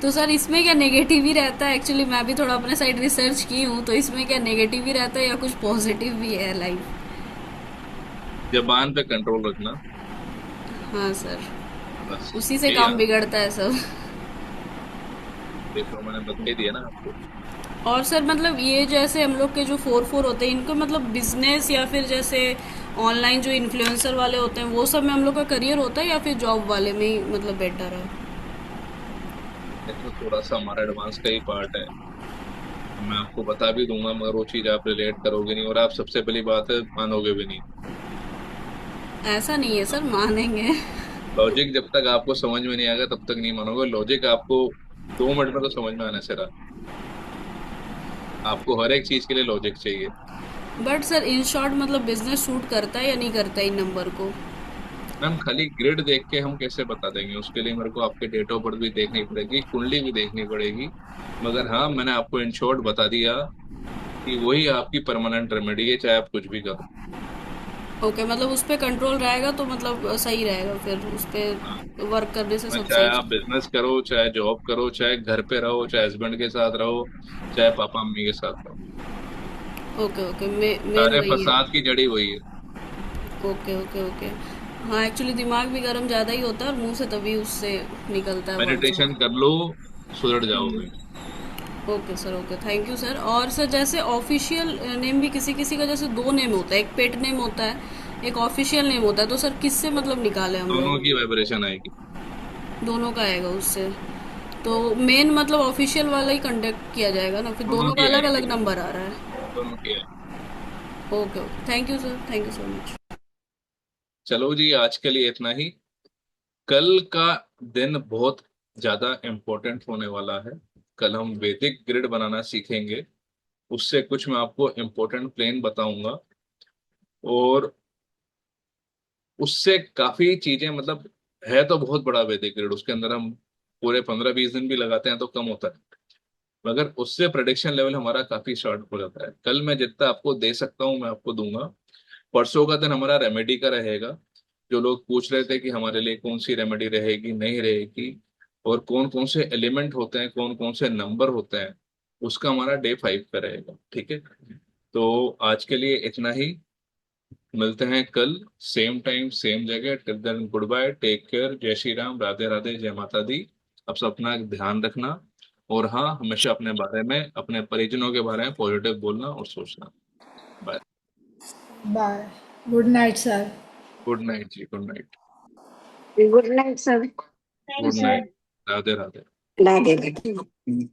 तो सर इसमें क्या नेगेटिव ही रहता है? एक्चुअली मैं भी थोड़ा अपने साइड रिसर्च की हूँ, तो इसमें क्या नेगेटिव ही रहता है या कुछ पॉजिटिव भी है लाइफ? जबान पे कंट्रोल रखना, हाँ सर, बस। उसी से यही काम बिगड़ता है सब। देखो मैंने बता ही दिया ना आपको। और सर मतलब ये जैसे हम लोग के जो 4 होते हैं, इनको मतलब बिजनेस या फिर जैसे ऑनलाइन जो इन्फ्लुएंसर वाले होते हैं वो सब में हम लोग का करियर होता है या फिर जॉब वाले में ही मतलब बेटर है? देखो थोड़ा सा हमारा एडवांस का ही पार्ट है, मैं आपको बता भी दूंगा, मगर वो चीज आप रिलेट करोगे नहीं और आप सबसे पहली बात है मानोगे भी नहीं। ऐसा नहीं है सर, मानेंगे। लॉजिक जब तक आपको समझ में नहीं आएगा तब तक नहीं मानोगे। लॉजिक आपको 2 मिनट में तो समझ में आने से रहा। आपको हर एक चीज के लिए लॉजिक चाहिए। बट सर इन शॉर्ट मतलब बिजनेस शूट करता है या नहीं करता इन नंबर को? मैम खाली ग्रिड देख के हम कैसे बता देंगे? उसके लिए मेरे को आपके डेट ऑफ बर्थ भी देखनी पड़ेगी, कुंडली भी देखनी पड़ेगी। मगर हाँ, मैंने आपको इन शॉर्ट बता दिया कि वही आपकी परमानेंट रेमेडी है, चाहे आप कुछ भी करो। ओके, मतलब उस पे कंट्रोल रहेगा तो मतलब सही रहेगा, फिर उस पे हाँ, वर्क करने से मैं सब चाहे सही आप बिजनेस करो, चाहे जॉब करो, चाहे घर पे रहो, चाहे हस्बैंड के साथ रहो, चाहे पापा मम्मी के साथ रहो, ओके ओके, मेन सारे वही है। फसाद की जड़ी वही है। Okay okay okay. हाँ, एक्चुअली दिमाग भी गर्म ज़्यादा ही होता है और मुंह से तभी उससे निकलता है वर्ड्स। मेडिटेशन कर लो, सुधर जाओगे। Okay sir, okay, thank you sir. और सर जैसे ऑफिशियल नेम भी किसी किसी का जैसे दो नेम होता है, एक पेट नेम होता है, एक ऑफिशियल नेम होता है, तो सर किससे मतलब निकाले हम दोनों की लोग? वाइब्रेशन आएगी। दोनों का आएगा उससे? तो मेन मतलब ऑफिशियल वाला ही कंटेक्ट किया जाएगा ना, फिर दोनों दोनों का की अलग आएगी, अलग नंबर आ रहा है? दोनों की आएगी। Okay okay, thank you sir, thank you so much. चलो जी, आज के लिए इतना ही। कल का दिन बहुत ज्यादा इम्पोर्टेंट होने वाला है। कल हम वैदिक ग्रिड बनाना सीखेंगे। उससे कुछ मैं आपको इम्पोर्टेंट प्लेन बताऊंगा, और उससे काफी चीजें मतलब, है तो बहुत बड़ा वैदिक ग्रिड, उसके अंदर हम पूरे 15-20 दिन भी लगाते हैं तो कम होता है। मगर उससे प्रेडिक्शन लेवल हमारा काफी शॉर्ट हो जाता है। कल मैं जितना आपको दे सकता हूँ मैं आपको दूंगा। परसों का दिन हमारा रेमेडी का रहेगा। जो लोग पूछ रहे थे कि हमारे लिए कौन सी रेमेडी रहेगी, नहीं रहेगी, और कौन कौन से एलिमेंट होते हैं, कौन कौन से नंबर होते हैं, उसका हमारा डे 5 का रहेगा। ठीक है, तो आज के लिए इतना ही। मिलते हैं कल, सेम टाइम सेम जगह। Till then good bye, take care, जय श्री राम, राधे राधे, जय माता दी। अब सब अपना ध्यान रखना, और हाँ, हमेशा अपने बारे में, अपने परिजनों के बारे में पॉजिटिव बोलना और सोचना। Bye. Bye. Good night sir. Good night ji, good night. Good night sir. Thank good you sir. Night. Radhe Radhe. Radhe Radhe.